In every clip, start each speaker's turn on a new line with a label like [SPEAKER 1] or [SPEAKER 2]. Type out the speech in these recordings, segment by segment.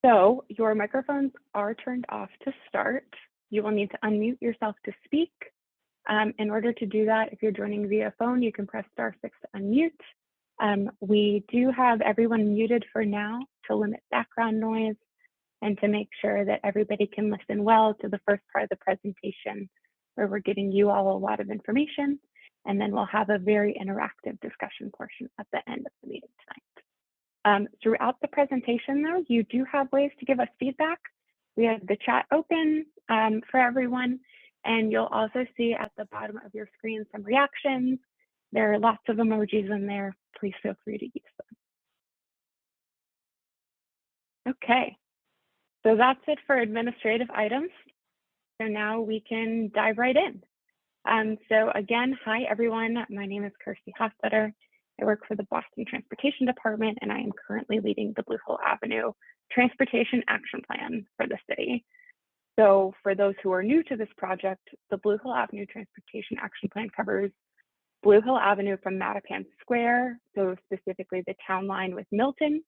[SPEAKER 1] So your microphones are turned off to start. You will need to unmute yourself to speak. In order to do that, if you're joining via phone, you can press *6 to unmute. We do have everyone muted for now to limit background noise and to make sure that everybody can listen well to the first part of the presentation, where we're giving you all a lot of information, and then we'll have a very interactive discussion portion at the end of the meeting tonight. Throughout the presentation, though, you do have ways to give us feedback. We have the chat open for everyone, and you'll also see at the bottom of your screen some reactions. There are lots of emojis in there. Please feel free to use them. Okay, so that's it for administrative items. So now we can dive right in. So again, hi everyone. My name is Kirsty Hofstetter. I work for the Boston Transportation Department, and I am currently leading the Blue Hill Avenue Transportation Action Plan for the city. So for those who are new to this project, the Blue Hill Avenue Transportation Action Plan covers Blue Hill Avenue from Mattapan Square, so specifically the town line with Milton,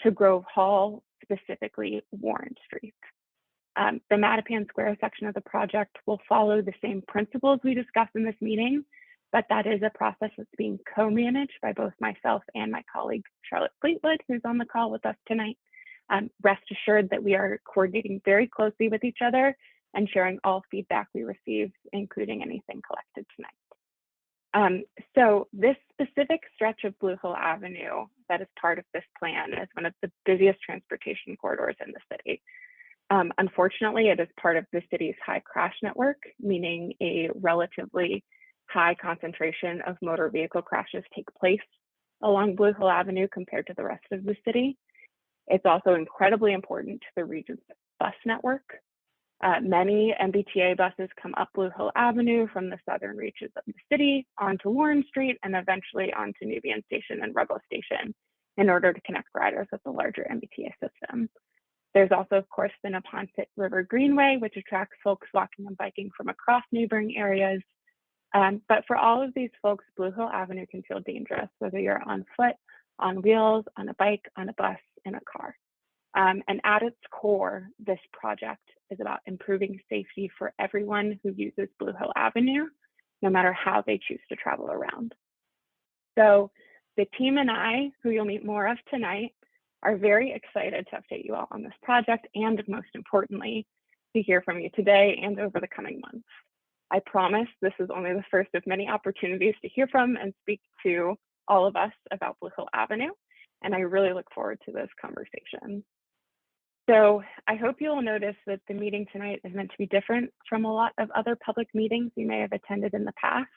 [SPEAKER 1] to Grove Hall, specifically Warren Street. The Mattapan Square section of the project will follow the same principles we discussed in this meeting, but that is a process that's being co-managed by both myself and my colleague, Charlotte Fleetwood, who's on the call with us tonight. Rest assured that we are coordinating very closely with each other and sharing all feedback we receive, including anything collected tonight. So this specific stretch of Blue Hill Avenue that is part of this plan is one of the busiest transportation corridors in the city. Unfortunately, it is part of the city's high crash network, meaning a relatively high concentration of motor vehicle crashes take place along Blue Hill Avenue compared to the rest of the city. It's also incredibly important to the region's bus network. Many MBTA buses come up Blue Hill Avenue from the southern reaches of the city onto Warren Street and eventually onto Nubian Station and Rebel Station in order to connect riders with the larger MBTA system. There's also, of course, the Neponset River Greenway, which attracts folks walking and biking from across neighboring areas. But for all of these folks, Blue Hill Avenue can feel dangerous, whether you're on foot, on wheels, on a bike, on a bus, in a car. And at its core, this project is about improving safety for everyone who uses Blue Hill Avenue, no matter how they choose to travel around. So the team and I, who you'll meet more of tonight, are very excited to update you all on this project and, most importantly, to hear from you today and over the coming months. I promise this is only the first of many opportunities to hear from and speak to all of us about Blue Hill Avenue, and I really look forward to this conversation. So I hope you'll notice that the meeting tonight is meant to be different from a lot of other public meetings you may have attended in the past.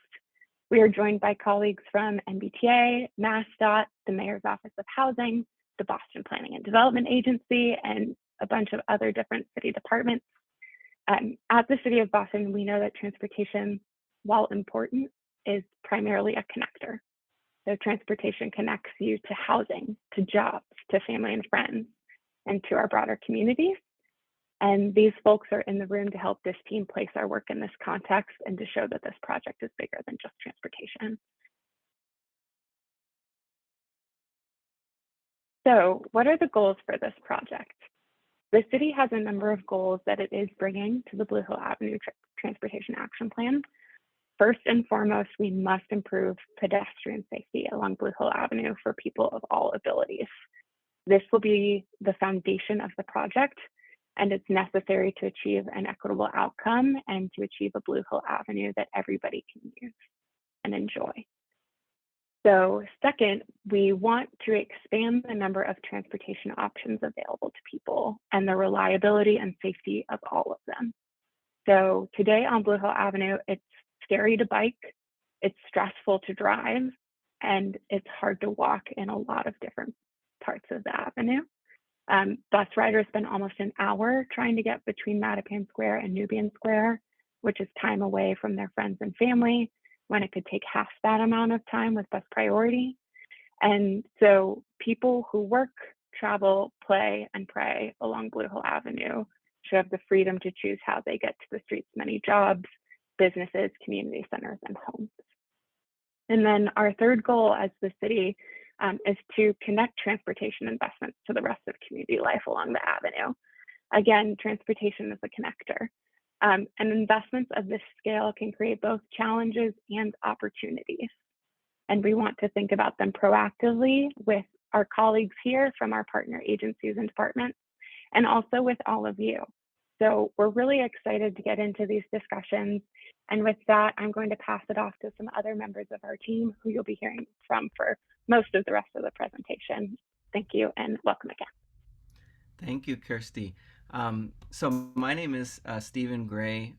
[SPEAKER 1] We are joined by colleagues from MBTA, MassDOT, the Mayor's Office of Housing, the Boston Planning and Development Agency, and a bunch of other different city departments. At the City of Boston, we know that transportation, while important, is primarily a connector. So transportation connects you to housing, to jobs, to family and friends, and to our broader communities. And these folks are in the room to help this team place our work in this context and to show that this project is bigger than just transportation. So what are the goals for this project? The city has a number of goals that it is bringing to the Blue Hill Avenue Transportation Action Plan. First and foremost, we must improve pedestrian safety along Blue Hill Avenue for people of all abilities. This will be the foundation of the project, and it's necessary to achieve an equitable outcome and to achieve a Blue Hill Avenue that everybody can use and enjoy. So second, we want to expand the number of transportation options available to people and the reliability and safety of all of them. So today on Blue Hill Avenue, it's scary to bike, it's stressful to drive, and it's hard to walk in a lot of different parts of the avenue. Bus riders spend almost an hour trying to get between Mattapan Square and Nubian Square, which is time away from their friends and family, when it could take half that amount of time with bus priority. And so people who work, travel, play, and pray along Blue Hill Avenue should have the freedom to choose how they get to the street's many jobs, businesses, community centers, and homes. And then our third goal as the city is to connect transportation investments to the rest of community life along the avenue. Again, transportation is a connector. And investments of this scale can create both challenges and opportunities. And we want to think about them proactively with our colleagues here from our partner agencies and departments, and also with all of you. So we're really excited to get into these discussions. And with that, I'm going to pass it off to some other members of our team who you'll be hearing from for most of the rest of the presentation. Thank you and welcome again.
[SPEAKER 2] Thank you, Kirsty. So my name is Stephen Gray.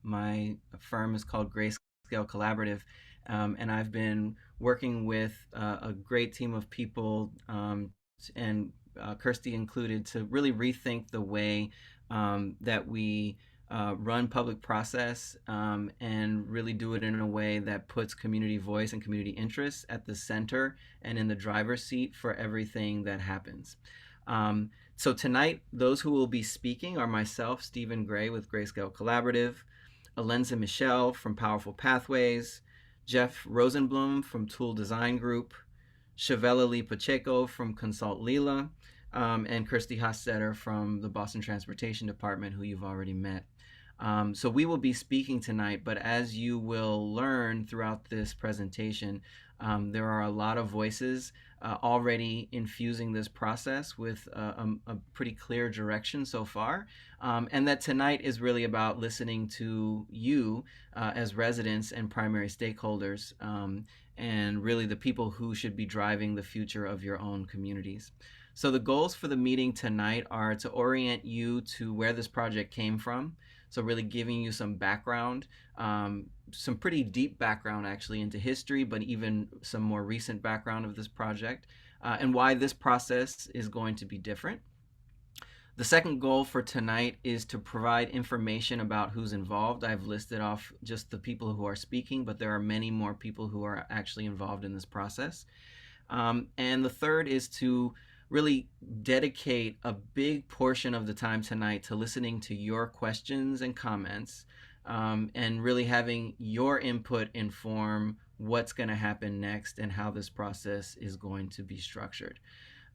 [SPEAKER 2] My firm is called Grayscale Collaborative, and I've been working with a great team of people, and Kirsty included, to really rethink the way that we run public process, and really do it in a way that puts community voice and community interests at the center and in the driver's seat for everything that happens. So tonight, those who will be speaking are myself, Stephen Gray with Grayscale Collaborative, Alenza Michelle from Powerful Pathways, Jeff Rosenblum from Tool Design Group, Shavella Lee Pacheco from Consult Lila, and Kirsty Hostetter from the Boston Transportation Department, who you've already met. So we will be speaking tonight, but as you will learn throughout this presentation, there are a lot of voices already infusing this process with a pretty clear direction so far, and that tonight is really about listening to you as residents and primary stakeholders, and really the people who should be driving the future of your own communities. So the goals for the meeting tonight are to orient you to where this project came from. So really giving you some background, some pretty deep background actually into history, but even some more recent background of this project, and why this process is going to be different. The second goal for tonight is to provide information about who's involved. I've listed off just the people who are speaking, but there are many more people who are actually involved in this process. And the third is to really dedicate a big portion of the time tonight to listening to your questions and comments, and really having your input inform what's going to happen next and how this process is going to be structured.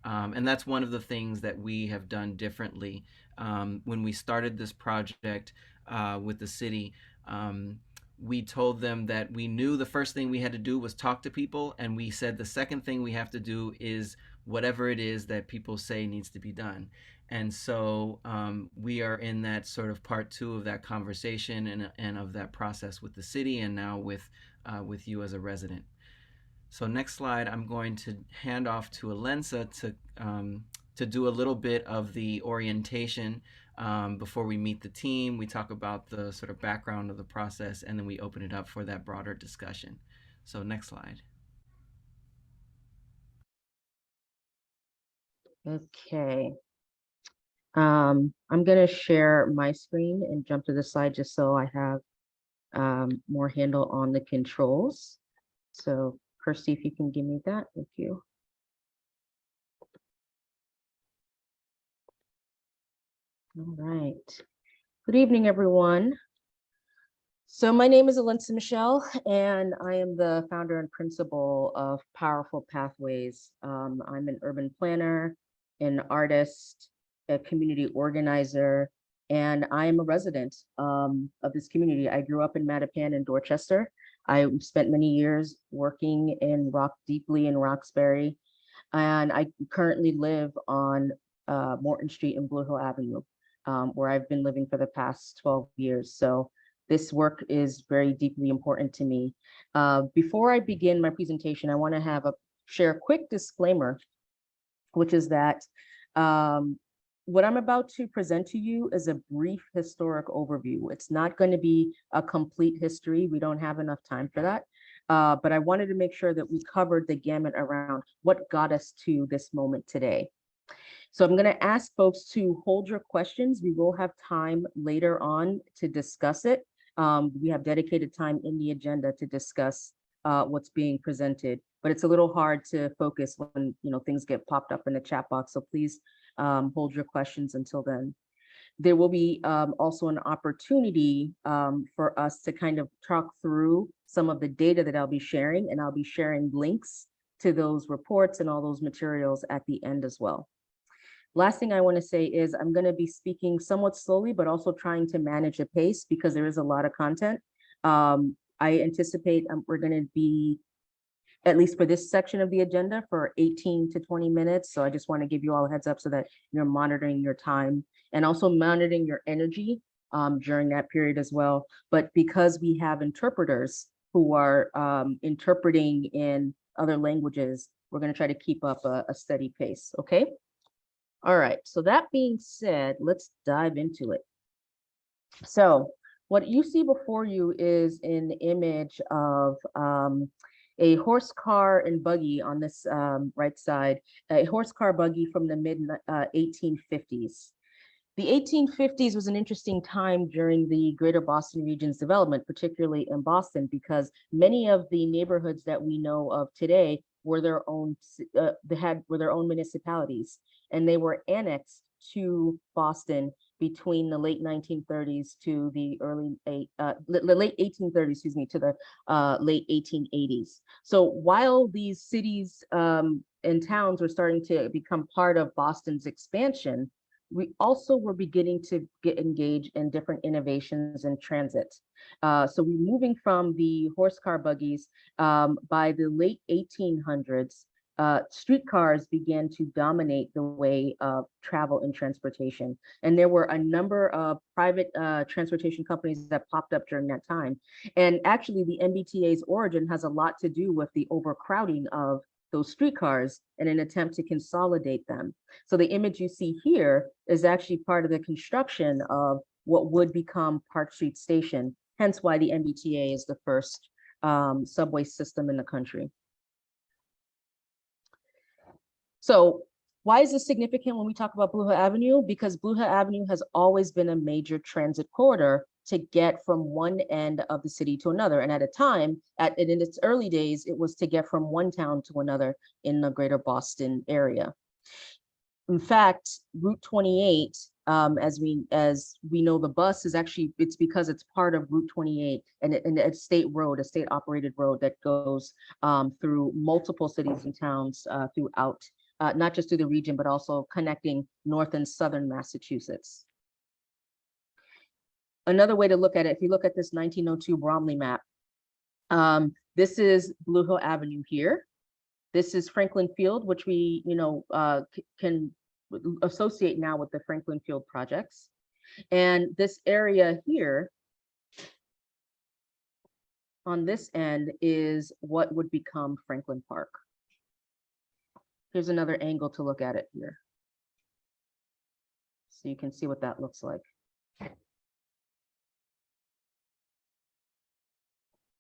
[SPEAKER 2] And that's one of the things that we have done differently. When we started this project with the city, we told them that we knew the first thing we had to do was talk to people, and we said the second thing we have to do is whatever it is that people say needs to be done. And so we are in that sort of part two of that conversation and of that process with the city, and now with you as a resident. So next slide, I'm going to hand off to Alenza to do a little bit of the orientation before we meet the team. We talk about the sort of background of the process, and then we open it up for that broader discussion. So next slide.
[SPEAKER 3] Okay. I'm going to share my screen and jump to the slide just so I have more handle on the controls. So Kirsty, if you can give me that, thank you. All right. Good evening, everyone. So my name is Alenza Michelle, and I am the founder and principal of Powerful Pathways. I'm an urban planner, an artist, a community organizer, and I am a resident of this community. I grew up in Mattapan and Dorchester. I spent many years working deeply in Roxbury, and I currently live on Morton Street and Blue Hill Avenue, where I've been living for the past 12 years. So this work is very deeply important to me. Before I begin my presentation, I want to share a quick disclaimer, which is that what I'm about to present to you is a brief historic overview. It's not going to be a complete history. We don't have enough time for that. But I wanted to make sure that we covered the gamut around what got us to this moment today. So I'm going to ask folks to hold your questions. We will have time later on to discuss it. We have dedicated time in the agenda to discuss what's being presented, but it's a little hard to focus when things get popped up in the chat box. So please hold your questions until then. There will be also an opportunity for us to kind of talk through some of the data that I'll be sharing, and I'll be sharing links to those reports and all those materials at the end as well. Last thing I want to say is I'm going to be speaking somewhat slowly, but also trying to manage the pace because there is a lot of content. I anticipate we're going to be, at least for this section of the agenda, for 18 to 20 minutes. So I just want to give you all a heads up so that you're monitoring your time and also monitoring your energy during that period as well. But because we have interpreters who are interpreting in other languages, we're going to try to keep up a steady pace, okay? All right, so that being said, let's dive into it. So what you see before you is an image of a horse car and buggy on this right side, a horse car buggy from the mid 1850s. The 1850s was an interesting time during the greater Boston region's development, particularly in Boston, because many of the neighborhoods that we know of today were their own, were their own municipalities, and they were annexed to Boston between the late 1930s to the late 1830s, excuse me, to the late 1880s. So while these cities and towns were starting to become part of Boston's expansion, we also were beginning to get engaged in different innovations in transit. So we're moving from the horse car buggies. By the late 1800s, streetcars began to dominate the way of travel and transportation. And there were a number of private transportation companies that popped up during that time. And actually the MBTA's origin has a lot to do with the overcrowding of those streetcars in an attempt to consolidate them. So the image you see here is actually part of the construction of what would become Park Street Station, hence why the MBTA is the first subway system in the country. So why is this significant when we talk about Blue Hill Avenue? Because Blue Hill Avenue has always been a major transit corridor to get from one end of the city to another. And at a time, in its early days, it was to get from one town to another in the greater Boston area. In fact, Route 28, as we know, the bus is actually, it's because it's part of Route 28 and a state road, a state operated road that goes through multiple cities and towns throughout, not just through the region, but also connecting North and Southern Massachusetts. Another way to look at it, if you look at this 1902 Bromley map, this is Blue Hill Avenue here. This is Franklin Field, which we can associate now with the Franklin Field projects. And this area here on this end is what would become Franklin Park. Here's another angle to look at it here. So you can see what that looks like.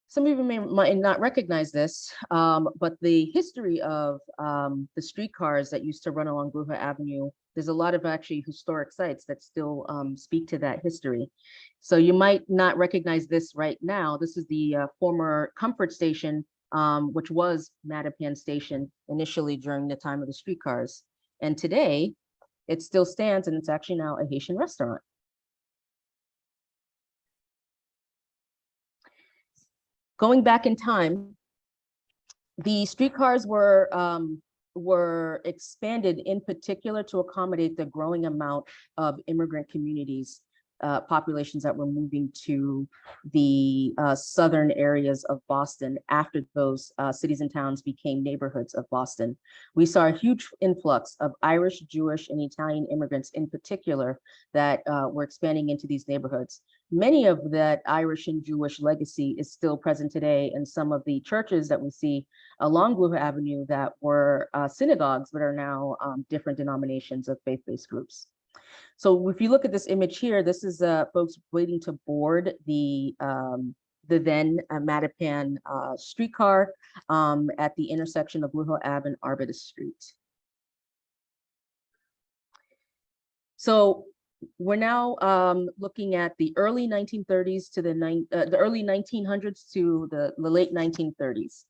[SPEAKER 3] Some of you might not recognize this, but the history of the streetcars that used to run along Blue Hill Avenue, there's a lot of actually historic sites that still speak to that history. So you might not recognize this right now. This is the former Comfort Station, which was Mattapan Station initially during the time of the streetcars. And today, it still stands and it's actually now a Haitian restaurant. Going back in time, the streetcars were expanded in particular to accommodate the growing amount of immigrant communities, populations that were moving to the southern areas of Boston after those cities and towns became neighborhoods of Boston. We saw a huge influx of Irish, Jewish, and Italian immigrants in particular that were expanding into these neighborhoods. Many of that Irish and Jewish legacy is still present today in some of the churches that we see along Blue Hill Avenue that were synagogues, but are now different denominations of faith-based groups. So if you look at this image here, this is folks waiting to board the then Mattapan streetcar at the intersection of Blue Hill Ave and Arbutus Street. So we're now looking at the early 1930s to the early 1900s to the late 1930s.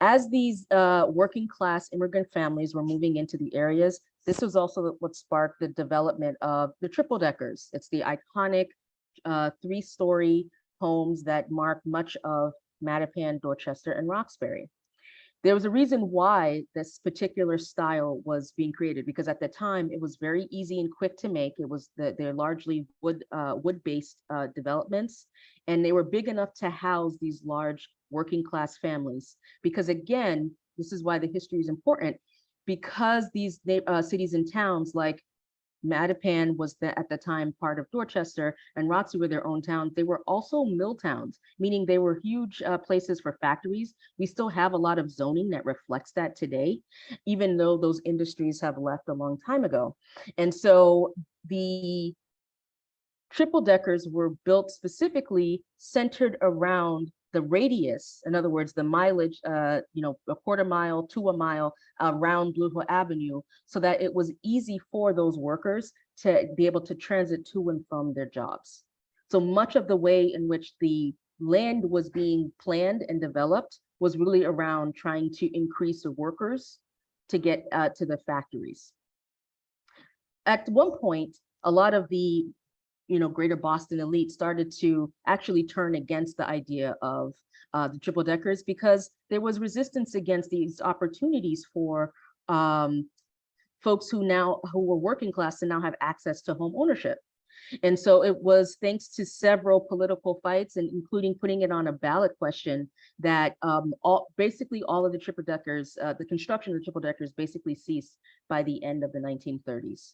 [SPEAKER 3] As these working class immigrant families were moving into the areas, this was also what sparked the development of the triple deckers. It's the iconic 3-story homes that mark much of Mattapan, Dorchester, and Roxbury. There was a reason why this particular style was being created, because at the time it was very easy and quick to make. It was they're largely wood-based developments, and they were big enough to house these large working class families. Because again, this is why the history is important, because these cities and towns like Mattapan was at the time part of Dorchester, and Roxbury were their own towns. They were also mill towns, meaning they were huge places for factories. We still have a lot of zoning that reflects that today, even though those industries have left a long time ago. And so the triple deckers were built specifically centered around the radius, in other words, the mileage, a quarter mile to a mile around Blue Hill Avenue, so that it was easy for those workers to be able to transit to and from their jobs. So much of the way in which the land was being planned and developed was really around trying to increase the workers to get to the factories. At one point, a lot of the greater Boston elite started to actually turn against the idea of the triple deckers, because there was resistance against these opportunities for folks who were working class to now have access to home ownership. And so it was thanks to several political fights, and including putting it on a ballot question, that basically all of the triple deckers, the construction of the triple deckers basically ceased by the end of the 1930s.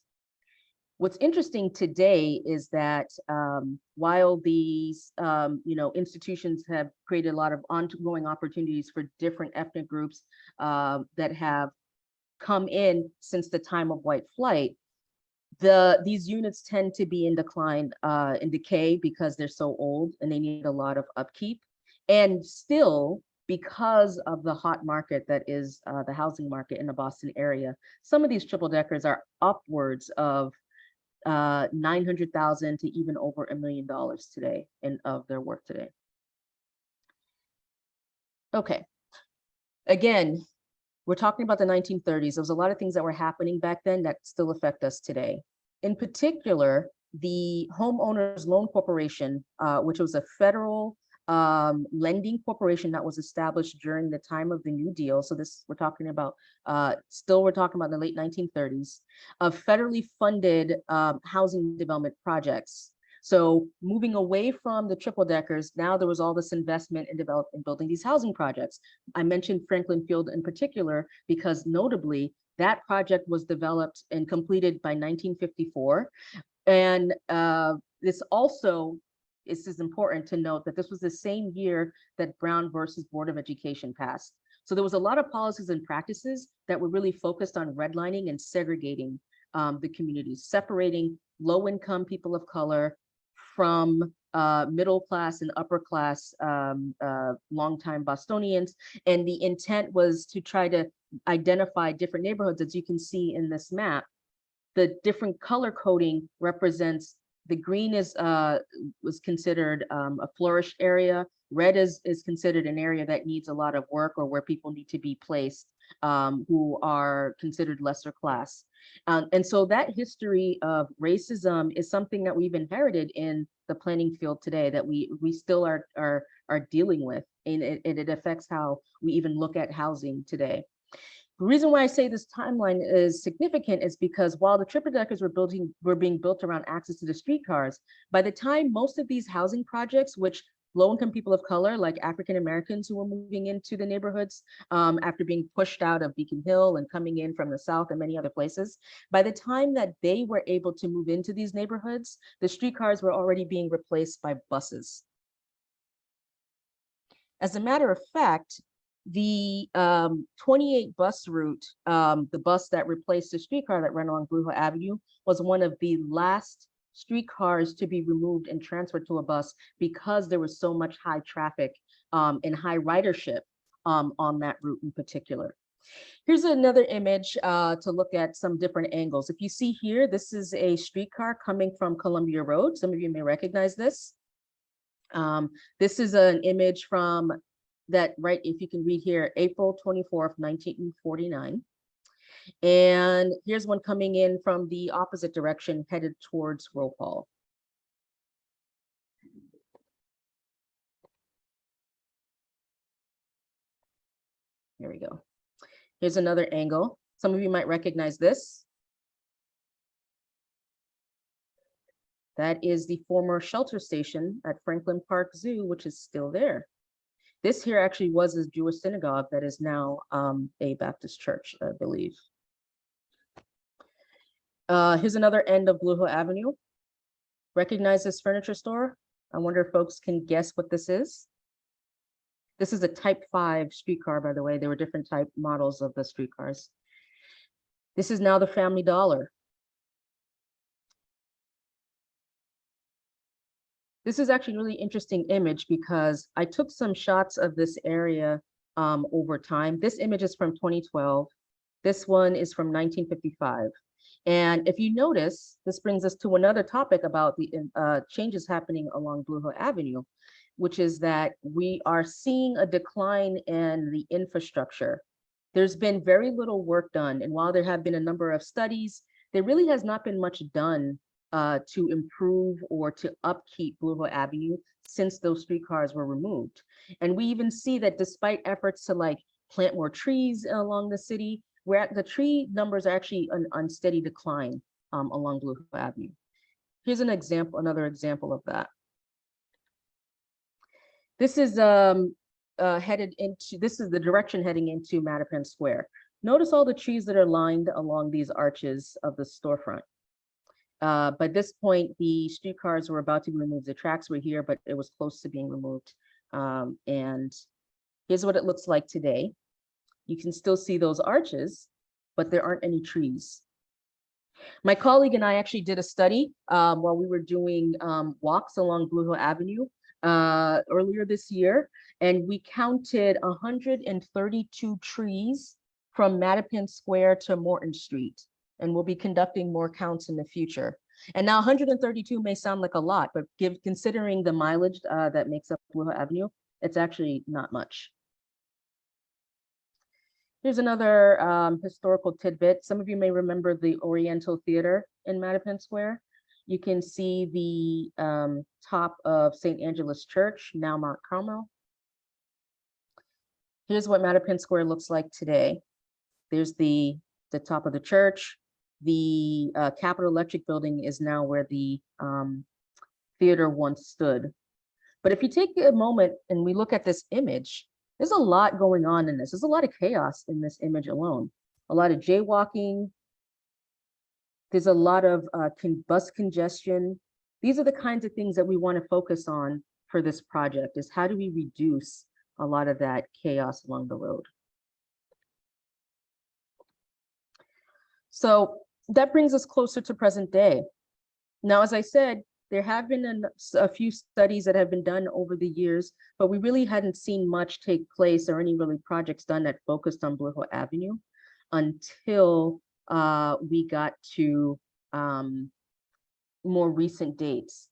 [SPEAKER 3] What's interesting today is that while these institutions have created a lot of ongoing opportunities for different ethnic groups that have come in since the time of white flight, these units tend to be in decline, in decay, because they're so old and they need a lot of upkeep. And still, because of the hot market that is the housing market in the Boston area, some of these triple deckers are upwards of $900,000 to even over $1 million today of their work today. Okay, again, we're talking about the 1930s. There was a lot of things that were happening back then that still affect us today. In particular, the Homeowners Loan Corporation, which was a federal lending corporation that was established during the time of the New Deal. So this, we're talking about the late 1930s, of federally funded housing development projects. So moving away from the triple deckers, now there was all this investment in building these housing projects. I mentioned Franklin Field in particular, because notably that project was developed and completed by 1954. And this is important to note that this was the same year that Brown versus Board of Education passed. So there was a lot of policies and practices that were really focused on redlining and segregating the communities, separating low-income people of color from middle class and upper class longtime Bostonians. And the intent was to try to identify different neighborhoods. As you can see in this map, the different color coding represents: the green was considered a flourished area. Red is considered an area that needs a lot of work, or where people need to be placed who are considered lesser class. And so that history of racism is something that we've inherited in the planning field today, that we still are dealing with, and it affects how we even look at housing today. The reason why I say this timeline is significant is because while the triple deckers were being built around access to the streetcars, by the time most of these housing projects, which low-income people of color, like African Americans who were moving into the neighborhoods after being pushed out of Beacon Hill and coming in from the South and many other places, by the time that they were able to move into these neighborhoods, the streetcars were already being replaced by buses. As a matter of fact, the 28 bus route, the bus that replaced the streetcar that ran along Blue Hill Avenue, was one of the last streetcars to be removed and transferred to a bus, because there was so much high traffic and high ridership on that route in particular. Here's another image to look at some different angles. If you see here, this is a streetcar coming from Columbia Road. Some of you may recognize this. This is an image from that, right, if you can read here, April 24th, 1949. And here's one coming in from the opposite direction, headed towards Roll Call. Here we go. Here's another angle. Some of you might recognize this. That is the former shelter station at Franklin Park Zoo, which is still there. This here actually was a Jewish synagogue that is now a Baptist church, I believe. Here's another end of Blue Hill Avenue. Recognize this furniture store? I wonder if folks can guess what this is. This is a Type 5 streetcar, by the way. There were different type models of the streetcars. This is now the Family Dollar. This is actually a really interesting image because I took some shots of this area over time. This image is from 2012. This one is from 1955. And if you notice, this brings us to another topic about the changes happening along Blue Hill Avenue, which is that we are seeing a decline in the infrastructure. There's been very little work done. And while there have been a number of studies, there really has not been much done to improve or to upkeep Blue Hill Avenue since those streetcars were removed. And we even see that despite efforts to like plant more trees along the city, where the tree numbers are actually on steady decline along Blue Hill Avenue. Here's an example, another example of that. This is this is the direction heading into Mattapan Square. Notice all the trees that are lined along these arches of the storefront. By this point, the streetcars were about to be removed. The tracks were here, but it was close to being removed. And here's what it looks like today. You can still see those arches, but there aren't any trees. My colleague and I actually did a study while we were doing walks along Blue Hill Avenue earlier this year, and we counted 132 trees from Mattapan Square to Morton Street. And we'll be conducting more counts in the future. And now 132 may sound like a lot, but considering the mileage that makes up Blue Hill Avenue, it's actually not much. Here's another historical tidbit. Some of you may remember the Oriental Theater in Mattapan Square. You can see the top of St. Angela's Church, now Mount Carmel. Here's what Mattapan Square looks like today. There's the top of the church. The Capital Electric building is now where the theater once stood. But if you take a moment and we look at this image, there's a lot going on in this. There's a lot of chaos in this image alone. A lot of jaywalking. There's a lot of bus congestion. These are the kinds of things that we want to focus on for this project, is how do we reduce a lot of that chaos along the road. So that brings us closer to present day. Now, as I said, there have been a few studies that have been done over the years, but we really hadn't seen much take place or any really projects done that focused on Blue Hill Avenue until we got to more recent dates.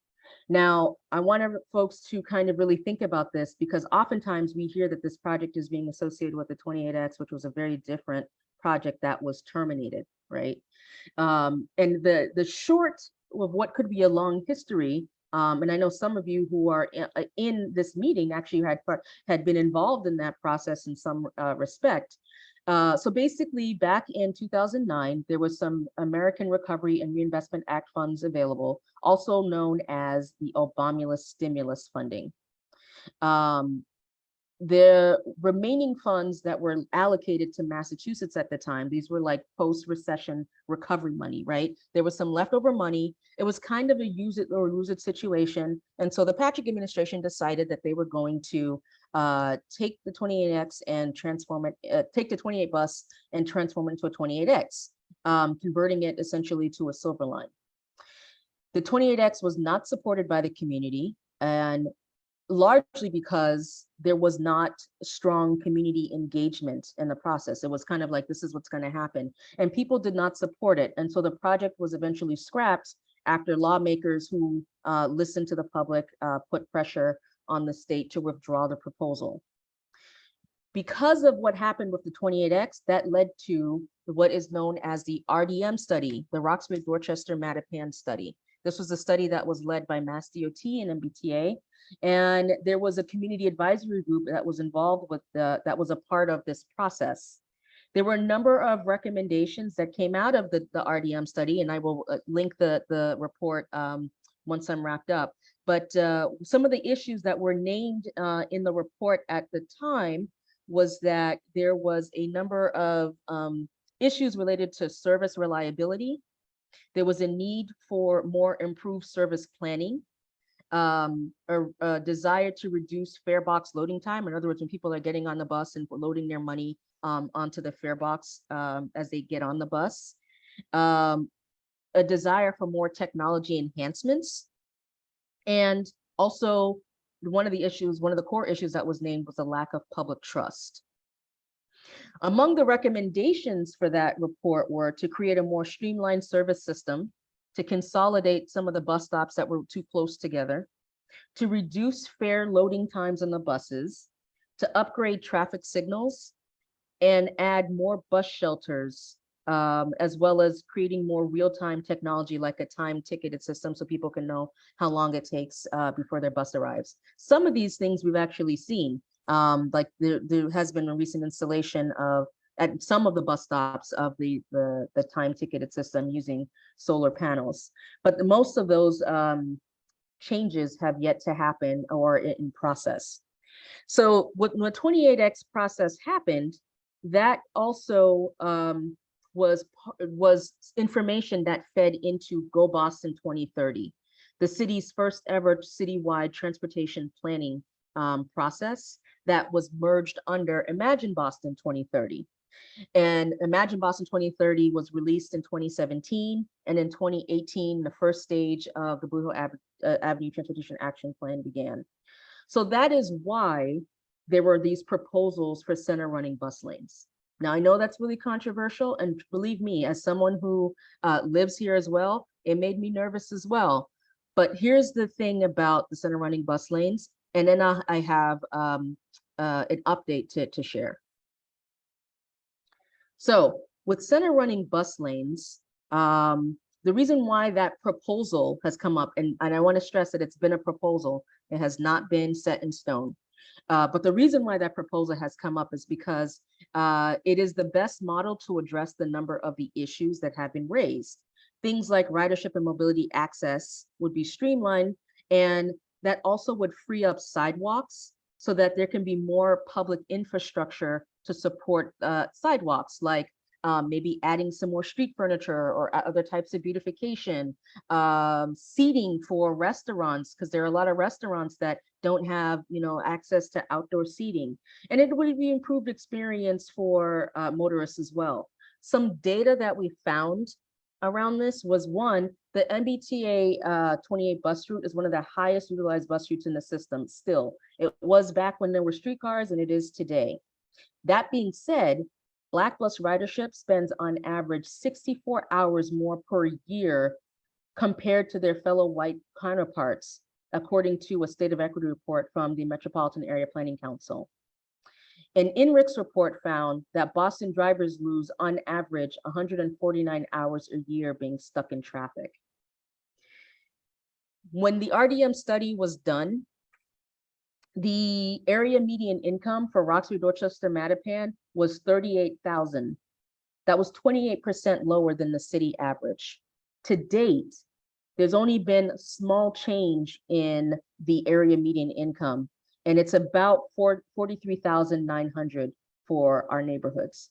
[SPEAKER 3] Now, I want folks to kind of really think about this, because oftentimes we hear that this project is being associated with the 28X, which was a very different project that was terminated, right? And the short of what could be a long history, and I know some of you who are in this meeting actually had been involved in that process in some respect. So basically, back in 2009, there was some American Recovery and Reinvestment Act funds available, also known as the Obamulus stimulus funding. The remaining funds that were allocated to Massachusetts at the time, these were like post-recession recovery money, right? There was some leftover money. It was kind of a use it or lose it situation. And so the Patrick administration decided that they were going to take the 28X and transform it, take the 28 bus and transform it into a 28X, converting it essentially to a Silver Line. The 28X was not supported by the community, and largely because there was not strong community engagement in the process. It was kind of like, this is what's going to happen. And people did not support it. And so the project was eventually scrapped after lawmakers who listened to the public put pressure on the state to withdraw the proposal. Because of what happened with the 28X, that led to what is known as the RDM study, the Roxbury Dorchester Mattapan study. This was a study that was led by Mass DOT and MBTA. And there was a community advisory group that was involved with that was a part of this process. There were a number of recommendations that came out of the RDM study, and I will link the report once I'm wrapped up. But some of the issues that were named in the report at the time was that there was a number of issues related to service reliability. There was a need for more improved service planning, a desire to reduce fare box loading time. In other words, when people are getting on the bus and loading their money onto the fare box as they get on the bus. A desire for more technology enhancements. And also one of the core issues that was named was a lack of public trust. Among the recommendations for that report were to create a more streamlined service system, to consolidate some of the bus stops that were too close together, to reduce fare loading times on the buses, to upgrade traffic signals, and add more bus shelters, as well as creating more real-time technology like a time ticketed system so people can know how long it takes before their bus arrives. Some of these things we've actually seen, like there has been a recent installation of at some of the bus stops of the time ticketed system using solar panels. But most of those changes have yet to happen or in process. So when the 28X process happened, that also was information that fed into Go Boston 2030, the city's first ever citywide transportation planning process that was merged under Imagine Boston 2030. And Imagine Boston 2030 was released in 2017, and in 2018, the first stage of the Blue Hill Avenue Transportation Action Plan began. So that is why there were these proposals for center running bus lanes. Now, I know that's really controversial, and believe me, as someone who lives here as well, it made me nervous as well. But here's the thing about the center running bus lanes, and then I have an update to share. So with center running bus lanes, the reason why that proposal has come up, and I want to stress that it's been a proposal, it has not been set in stone. But the reason why that proposal has come up is because it is the best model to address the number of the issues that have been raised. Things like ridership and mobility access would be streamlined, and that also would free up sidewalks so that there can be more public infrastructure to support sidewalks, like maybe adding some more street furniture or other types of beautification, seating for restaurants, because there are a lot of restaurants that don't have, access to outdoor seating. And it would be improved experience for motorists as well. Some data that we found around this was, one, the MBTA 28 bus route is one of the highest utilized bus routes in the system still. It was back when there were streetcars, and it is today. That being said, Black bus ridership spends on average 64 hours more per year compared to their fellow white counterparts, according to a state of equity report from the Metropolitan Area Planning Council. An INRICS report found that Boston drivers lose on average 149 hours a year being stuck in traffic. When the RDM study was done, the area median income for Roxbury, Dorchester, Mattapan was $38,000. That was 28% lower than the city average. To date, there's only been small change in the area median income, and it's about $43,900 for our neighborhoods.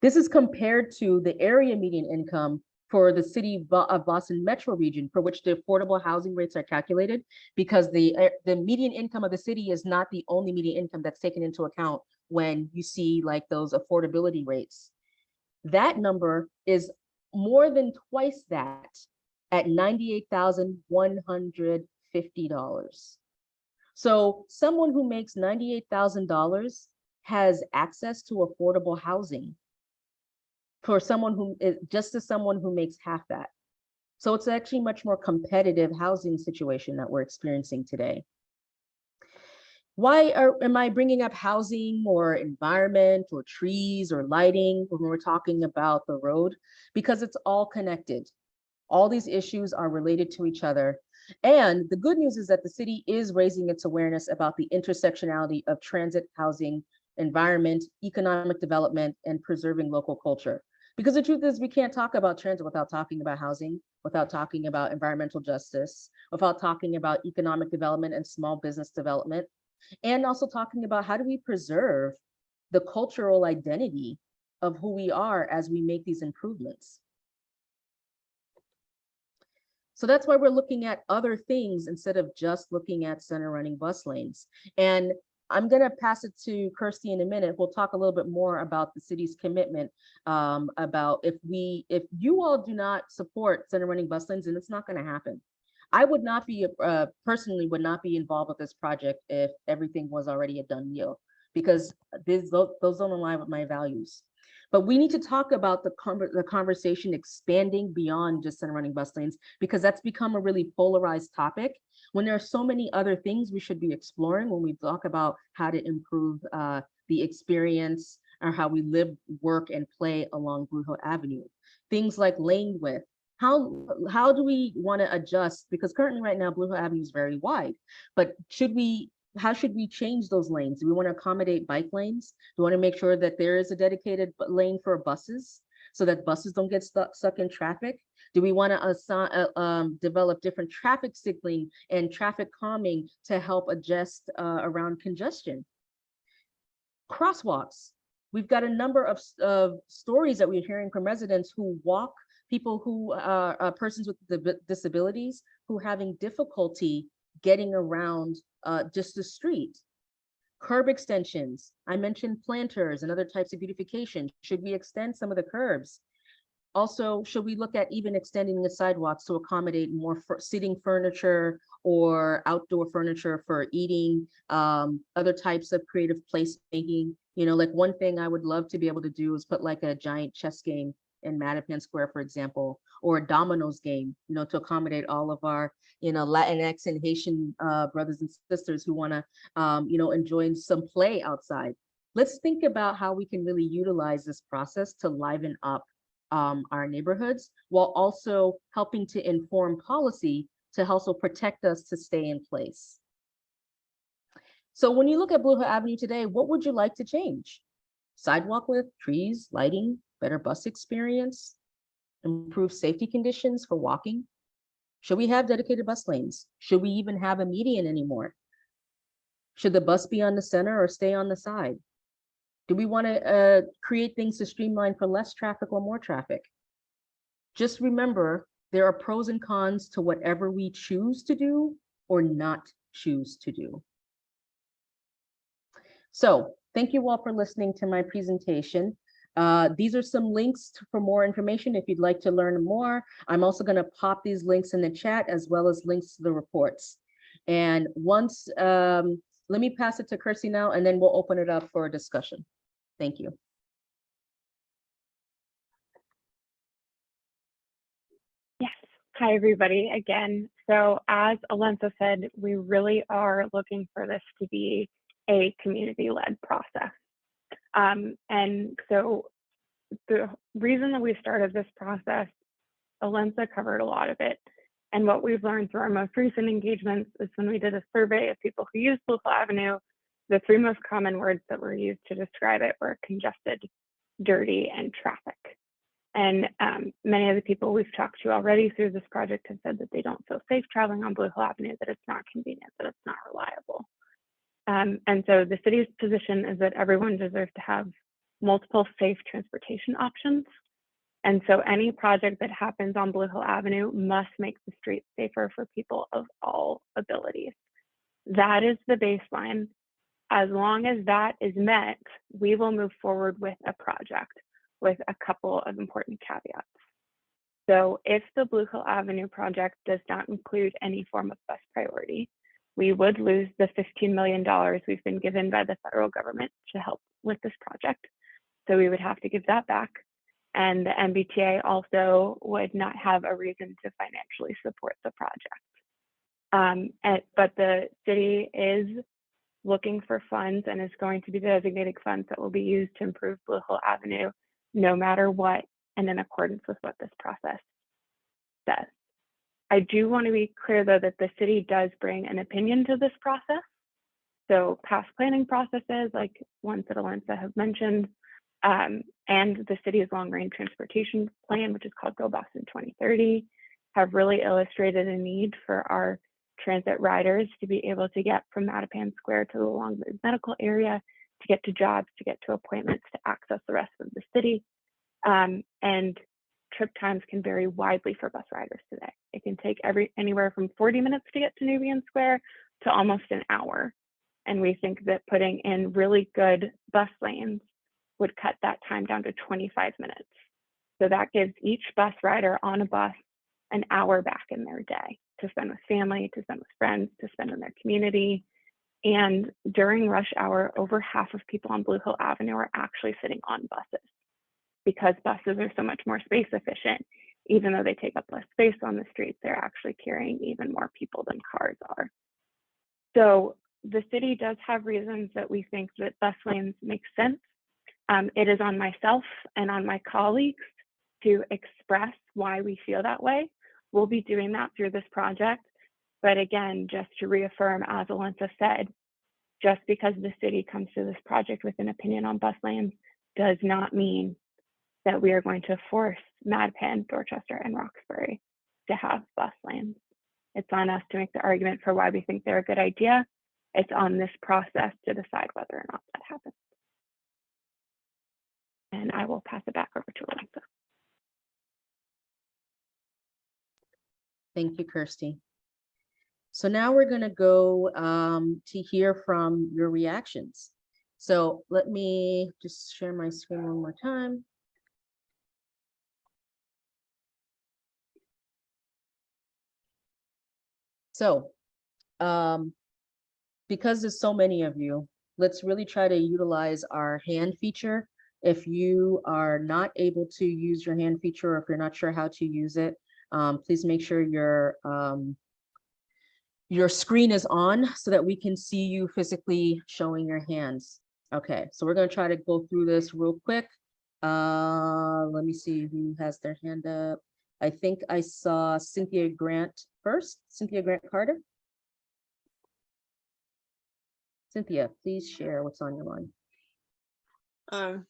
[SPEAKER 3] This is compared to the area median income for the city of Boston metro region, for which the affordable housing rates are calculated, because the median income of the city is not the only median income that's taken into account when you see like those affordability rates. That number is more than twice that at $98,150. So someone who makes $98,000 has access to affordable housing for someone who is just as someone who makes half that. So it's actually much more competitive housing situation that we're experiencing today. Why am I bringing up housing or environment or trees or lighting when we're talking about the road? Because it's all connected. All these issues are related to each other. And the good news is that the city is raising its awareness about the intersectionality of transit, housing, environment, economic development, and preserving local culture. Because the truth is, we can't talk about transit without talking about housing, without talking about environmental justice, without talking about economic development and small business development, and also talking about how do we preserve the cultural identity of who we are as we make these improvements. So that's why we're looking at other things instead of just looking at center running bus lanes. And I'm going to pass it to Kirsty in a minute. We'll talk a little bit more about the city's commitment about if you all do not support center running bus lanes, then it's not going to happen. I would not be personally would not be involved with this project if everything was already a done deal, because those don't align with my values. But we need to talk about the conversation expanding beyond just center running bus lanes, because that's become a really polarized topic when there are so many other things we should be exploring when we talk about how to improve the experience or how we live, work, and play along Blue Hill Avenue. Things like lane width. How do we want to adjust? Because currently right now, Blue Hill Avenue is very wide, but how should we change those lanes? Do we want to accommodate bike lanes? Do we want to make sure that there is a dedicated lane for buses so that buses don't get stuck in traffic? Do we want to develop different traffic signaling and traffic calming to help adjust around congestion? Crosswalks. We've got a number of stories that we're hearing from residents who walk, people who are persons with disabilities who are having difficulty getting around just the street. Curb extensions. I mentioned planters and other types of beautification. Should we extend some of the curbs? Also, should we look at even extending the sidewalks to accommodate more sitting furniture or outdoor furniture for eating, other types of creative placemaking? You know, like one thing I would love to be able to do is put like a giant chess game in Mattapan Square, for example, or a dominoes game, you know, to accommodate all of our, you know, Latinx and Haitian brothers and sisters who want to, you know, enjoy some play outside. Let's think about how we can really utilize this process to liven up our neighborhoods while also helping to inform policy to also protect us to stay in place. So when you look at Blue Hill Avenue today, what would you like to change? Sidewalk width, trees, lighting, better bus experience, improve safety conditions for walking? Should we have dedicated bus lanes? Should we even have a median anymore? Should the bus be on the center or stay on the side? Do we want to create things to streamline for less traffic or more traffic? Just remember, there are pros and cons to whatever we choose to do or not choose to do. So thank you all for listening to my presentation. These are some links for more information if you'd like to learn more. I'm also going to pop these links in the chat as well as links to the reports. And once, let me pass it to Kirsty now, and then we'll open it up for a discussion. Thank you.
[SPEAKER 1] Yes. Hi, everybody, again. So as Alenza said, we really are looking for this to be a community-led process. And so the reason that we started this process, Alenza covered a lot of it. And what we've learned through our most recent engagements is when we did a survey of people who use Blue Hill Avenue, the three most common words that were used to describe it were congested, dirty, and traffic. And many of the people we've talked to already through this project have said that they don't feel safe traveling on Blue Hill Avenue, that it's not convenient, that it's not reliable. And so the city's position is that everyone deserves to have multiple safe transportation options. And so any project that happens on Blue Hill Avenue must make the street safer for people of all abilities. That is the baseline. As long as that is met, we will move forward with a project with a couple of important caveats. So if the Blue Hill Avenue project does not include any form of bus priority, we would lose the $15 million we've been given by the federal government to help with this project. So we would have to give that back. And the MBTA also would not have a reason to financially support the project. But the city is looking for funds and is going to be designating funds that will be used to improve Blue Hill Avenue no matter what, and in accordance with what this process says. I do want to be clear, though, that the city does bring an opinion to this process. So past planning processes, like ones that Alyssa have mentioned, and the city's long-range transportation plan, which is called Go Boston 2030, have really illustrated a need for our transit riders to be able to get from Mattapan Square to the Longview Medical Area, to get to jobs, to get to appointments, to access the rest of the city. And trip times can vary widely for bus riders today. It can take anywhere from 40 minutes to get to Nubian Square to almost an hour. And we think that putting in really good bus lanes would cut that time down to 25 minutes. So that gives each bus rider on a bus an hour back in their day to spend with family, to spend with friends, to spend in their community. And during rush hour, over half of people on Blue Hill Avenue are actually sitting on buses, because buses are so much more space efficient. Even though they take up less space on the streets, they're actually carrying even more people than cars are. So the city does have reasons that we think that bus lanes make sense. It is on myself and on my colleagues to express why we feel that way. We'll be doing that through this project. But again, just to reaffirm, as Alyssa said, just because the city comes to this project with an opinion on bus lanes does not mean that we are going to force Mattapan, Dorchester, and Roxbury to have bus lanes. It's on us to make the argument for why we think they're a good idea. It's on this process to decide whether or not that happens. And I will pass it back over to Alyssa.
[SPEAKER 3] Thank you, Kirsty. So now we're going to go to hear from your reactions. So let me just share my screen one more time. So because there's so many of you, let's really try to utilize our hand feature. If you are not able to use your hand feature, or if you're not sure how to use it, please make sure your screen is on so that we can see you physically showing your hands. Okay, so we're going to try to go through this real quick. Let me see who has their hand up. I think I saw Cynthia Grant first. Cynthia Grant Carter. Cynthia, please share what's on your mind.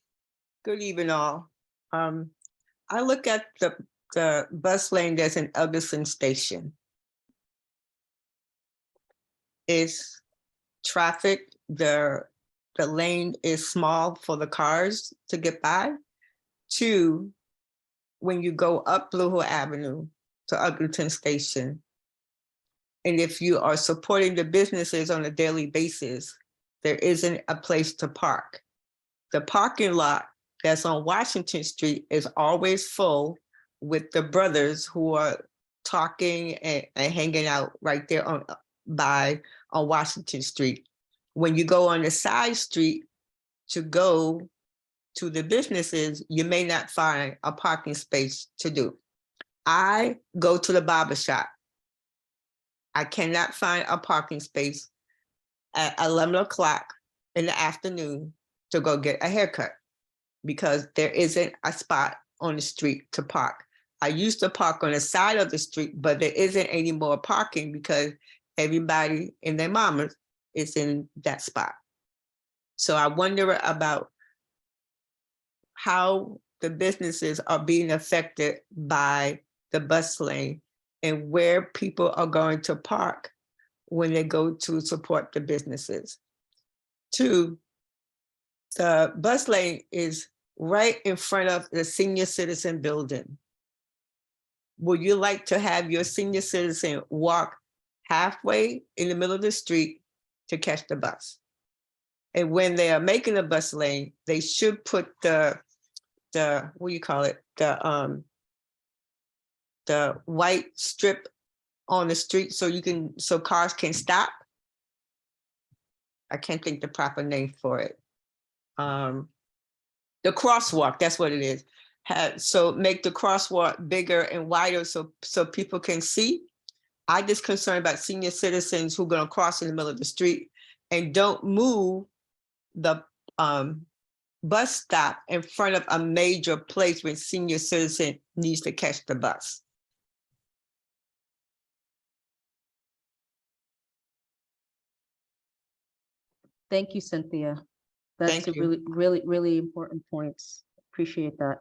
[SPEAKER 4] Good evening, all. I look at the bus lane that's in Elgison Station. It's traffic. The lane is small for the cars to get by. Two, when you go up Blue Hill Avenue to Elgison Station, and if you are supporting the businesses on a daily basis, there isn't a place to park. The parking lot that's on Washington Street is always full with the brothers who are talking and hanging out right there on Washington Street. When you go on the side street to go to the businesses, you may not find a parking space to do. I go to the barber shop. I cannot find a parking space at 11 o'clock in the afternoon to go get a haircut because there isn't a spot on the street to park. I used to park on the side of the street, but there isn't any more parking because everybody and their mamas is in that spot. So I wonder about how the businesses are being affected by the bus lane and where people are going to park when they go to support the businesses. Two, the bus lane is right in front of the senior citizen building. Would you like to have your senior citizen walk halfway in the middle of the street to catch the bus? And when they are making a bus lane, they should put the what do you call it? The white strip on the street so cars can stop. I can't think the proper name for it. The crosswalk, that's what it is. So make the crosswalk bigger and wider so people can see. I'm just concerned about senior citizens who are gonna cross in the middle of the street and don't move the bus stop in front of a major place when senior citizen needs to catch the bus.
[SPEAKER 3] Thank you, Cynthia. That's
[SPEAKER 4] Thank
[SPEAKER 3] a
[SPEAKER 4] you.
[SPEAKER 3] really important points. Appreciate that.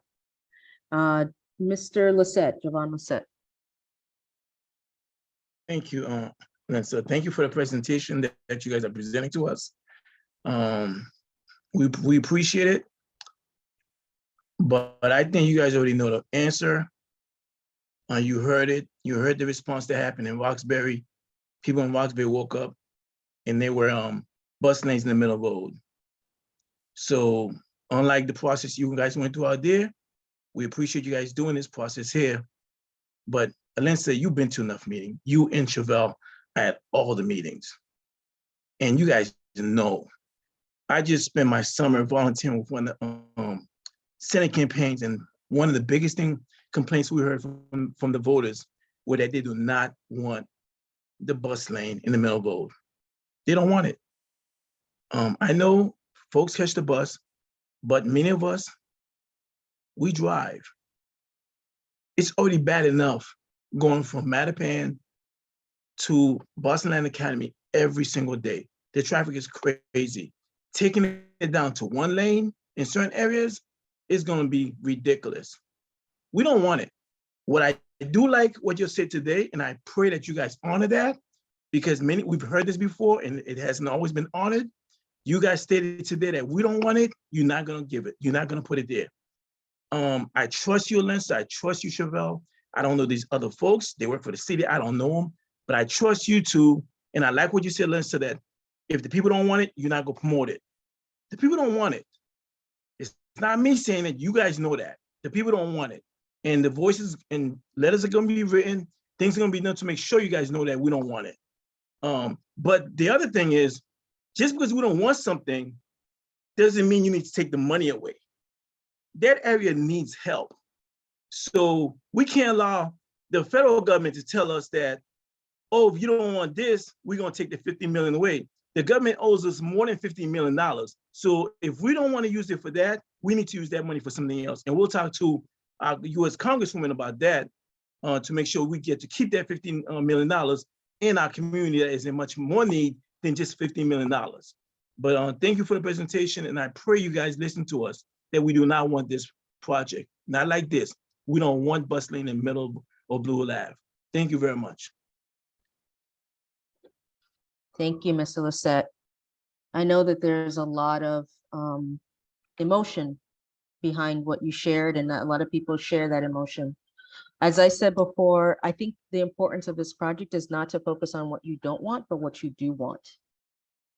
[SPEAKER 3] Mr. Lisette, Javon Lisette.
[SPEAKER 5] Thank you, Lisa. Thank you for the presentation that you guys are presenting to us. We appreciate it, but I think you guys already know the answer. You heard it. You heard the response that happened in Roxbury. People in Roxbury woke up and they were bus lanes in the middle of the road. So unlike the process you guys went through out there, we appreciate you guys doing this process here. But Alinsa, you've been to enough meetings. You and Chevelle at all the meetings. And you guys know, I just spent my summer volunteering with one of the Senate campaigns, and one of the biggest complaints we heard from the voters were that they do not want the bus lane in the middle of the road. They don't want it. I know folks catch the bus, but many of us, we drive. It's already bad enough going from Mattapan to Boston Land Academy every single day. The traffic is crazy. Taking it down to one lane in certain areas is going to be ridiculous. We don't want it. What I do like what you said today, and I pray that you guys honor that, because we've heard this before and it hasn't always been honored. You guys stated today that we don't want it. You're not going to give it. You're not going to put it there. I trust you, Alinsa. I trust you, Chevelle. I don't know these other folks. They work for the city. I don't know them, but I trust you too. And I like what you said, Alinsa, that if the people don't want it, you're not going to promote it. The people don't want it. It's not me saying it. You guys know that. The people don't want it. And the voices and letters are going to be written. Things are going to be done to make sure you guys know that we don't want it. But the other thing is, just because we don't want something doesn't mean you need to take the money away. That area needs help. So we can't allow the federal government to tell us that, oh, if you don't want this, we're going to take the $50 million away. The government owes us more than $50 million. So if we don't want to use it for that, we need to use that money for something else. And we'll talk to our U.S. Congresswoman about that to make sure we get to keep that $15 million in our community that is in much more need than just $15 million. But thank you for the presentation. And I pray you guys listen to us, that we do not want this project. Not like this. We don't want bus lane in the middle of Blue Hill Ave. Thank you very much.
[SPEAKER 3] Thank you, Mr. Lisette. I know that there's a lot of emotion behind what you shared, and a lot of people share that emotion. As I said before, I think the importance of this project is not to focus on what you don't want, but what you do want.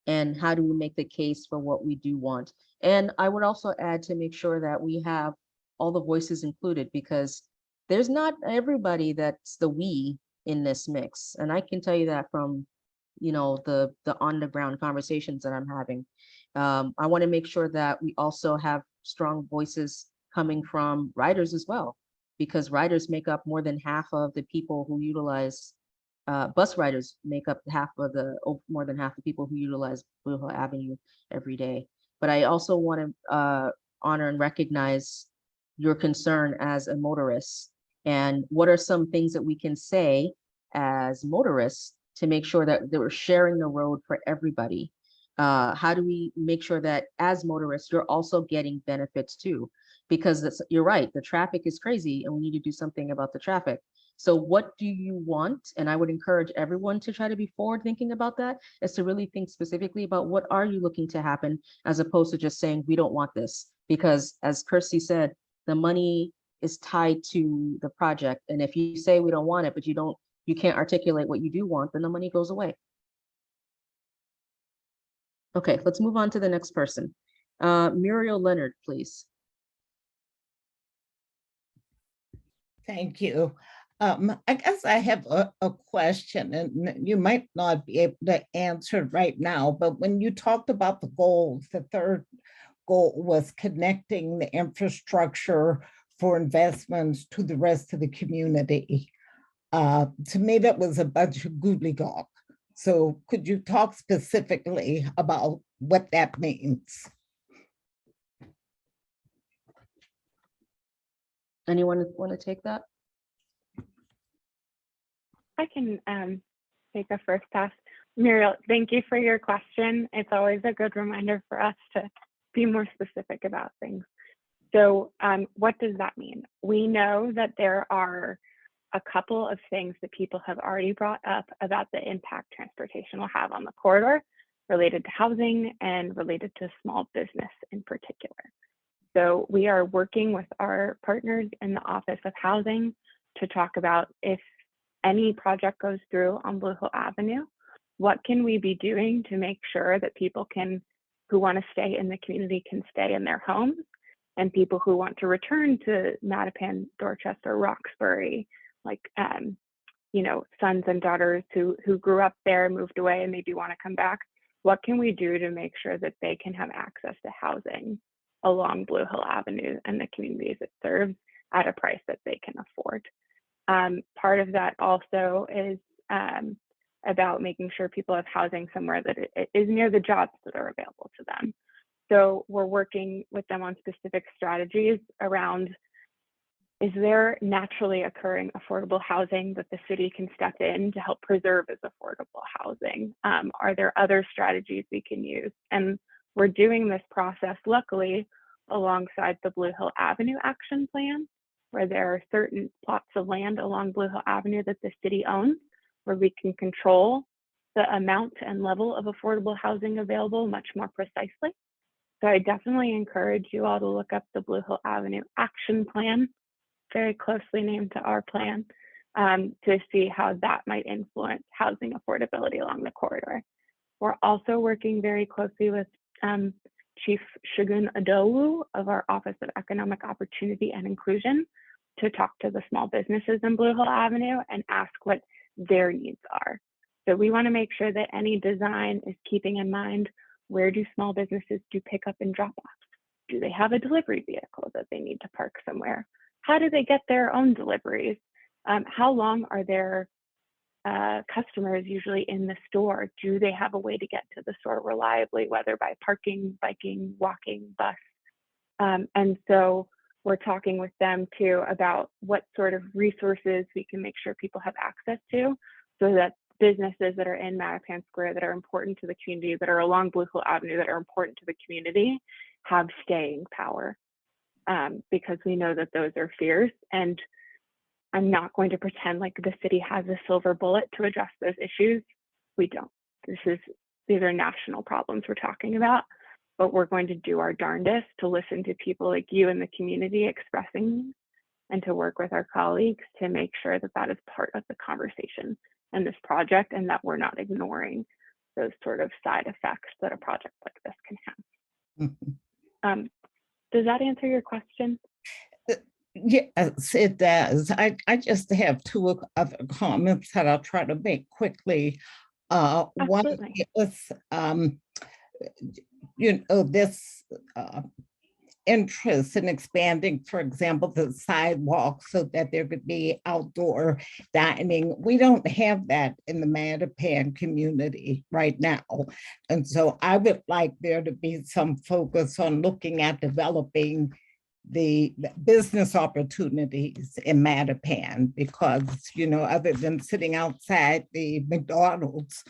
[SPEAKER 3] And how do we make the case for what we do want? And I would also add to make sure that we have all the voices included, because there's not everybody that's the we in this mix. And I can tell you that from, you know, the on the ground conversations that I'm having. I want to make sure that we also have strong voices coming from riders as well, because riders make up more than half of the people who utilize bus riders make up more than half the people who utilize Blue Hill Avenue every day. But I also want to honor and recognize your concern as a motorist. And what are some things that we can say as motorists to make sure that we're sharing the road for everybody? How do we make sure that as motorists, you're also getting benefits too? Because you're right, the traffic is crazy and we need to do something about the traffic. So what do you want? And I would encourage everyone to try to be forward thinking about that, is to really think specifically about what are you looking to happen, as opposed to just saying, we don't want this. Because as Kirsty said, the money is tied to the project. And if you say we don't want it, but you can't articulate what you do want, then the money goes away. Okay, let's move on to the next person. Muriel Leonard, please.
[SPEAKER 6] Thank you. I guess I have a question, and you might not be able to answer it right now, but when you talked about the goals, the third goal was connecting the infrastructure for investments to the rest of the community. To me, that was a bunch of gobbledygook. So could you talk specifically about what that means?
[SPEAKER 3] Anyone want to take that?
[SPEAKER 1] I can take a first pass. Muriel, thank you for your question. It's always a good reminder for us to be more specific about things. So what does that mean? We know that there are a couple of things that people have already brought up about the impact transportation will have on the corridor related to housing and related to small business in particular. So we are working with our partners in the Office of Housing to talk about if any project goes through on Blue Hill Avenue, what can we be doing to make sure that people who want to stay in the community can stay in their homes, and people who want to return to Mattapan, Dorchester, Roxbury, like sons and daughters who grew up there, moved away, and maybe want to come back, what can we do to make sure that they can have access to housing along Blue Hill Avenue and the communities it serves at a price that they can afford? Part of that also is about making sure people have housing somewhere that it is near the jobs that are available to them. So we're working with them on specific strategies around, is there naturally occurring affordable housing that the city can step in to help preserve as affordable housing? Are there other strategies we can use? And we're doing this process, luckily, alongside the Blue Hill Avenue Action Plan, where there are certain plots of land along Blue Hill Avenue that the city owns, where we can control the amount and level of affordable housing available much more precisely. So I definitely encourage you all to look up the Blue Hill Avenue Action Plan, very closely named to our plan, to see how that might influence housing affordability along the corridor. We're also working very closely with Chief Shogun Adowu of our Office of Economic Opportunity and Inclusion to talk to the small businesses in Blue Hill Avenue and ask what their needs are. So we want to make sure that any design is keeping in mind, where do small businesses do pick up and drop off? Do they have a delivery vehicle that they need to park somewhere? How do they get their own deliveries? How long are their customers usually in the store? Do they have a way to get to the store reliably, whether by parking, biking, walking, bus? And so we're talking with them too about what sort of resources we can make sure people have access to, so that businesses that are in Mattapan Square that are important to the community, that are along Blue Hill Avenue that are important to the community, have staying power. Because we know that those are fears, and I'm not going to pretend like the city has a silver bullet to address those issues. We don't. These are national problems we're talking about, but we're going to do our darndest to listen to people like you in the community expressing, and to work with our colleagues to make sure that that is part of the conversation in this project, and that we're not ignoring those sort of side effects that a project like this can have. Does that answer your question?
[SPEAKER 6] Yes, it does. I just have two other comments that I'll try to make quickly. One
[SPEAKER 1] Absolutely.
[SPEAKER 6] is, this interest in expanding, for example, the sidewalk so that there could be outdoor dining. We don't have that in the Mattapan community right now. And so I would like there to be some focus on looking at developing the business opportunities in Mattapan, because, other than sitting outside the McDonald's,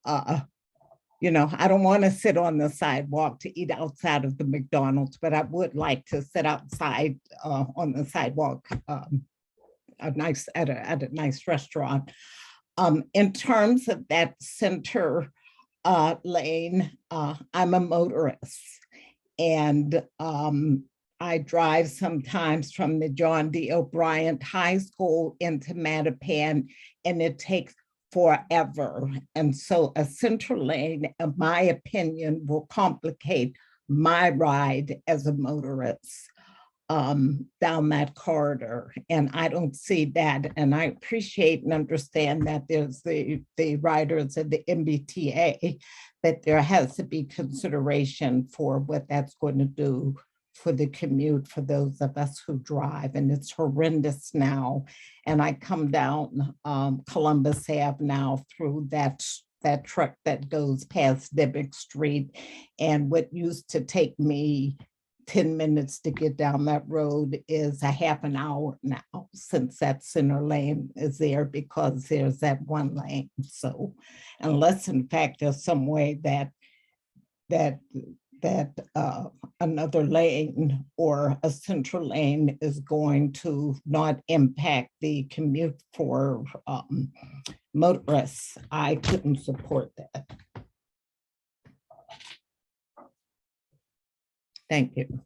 [SPEAKER 6] I don't want to sit on the sidewalk to eat outside of the McDonald's, but I would like to sit outside on the sidewalk at a nice restaurant. In terms of that center lane, I'm a motorist, and I drive sometimes from the John D. O'Brien High School into Mattapan, and it takes forever. And so a center lane, in my opinion, will complicate my ride as a motorist down that corridor. And I don't see that. And I appreciate and understand that there's the riders of the MBTA, but there has to be consideration for what that's going to do for the commute for those of us who drive. And it's horrendous now. And I come down Columbus Ave now through that truck that goes past Debbick Street. And what used to take me 10 minutes to get down that road is a half an hour now, since that center lane is there because there's that one lane. So unless in fact there's some way that another lane or a central lane is going to not impact the commute for motorists, I couldn't support that. Thank you.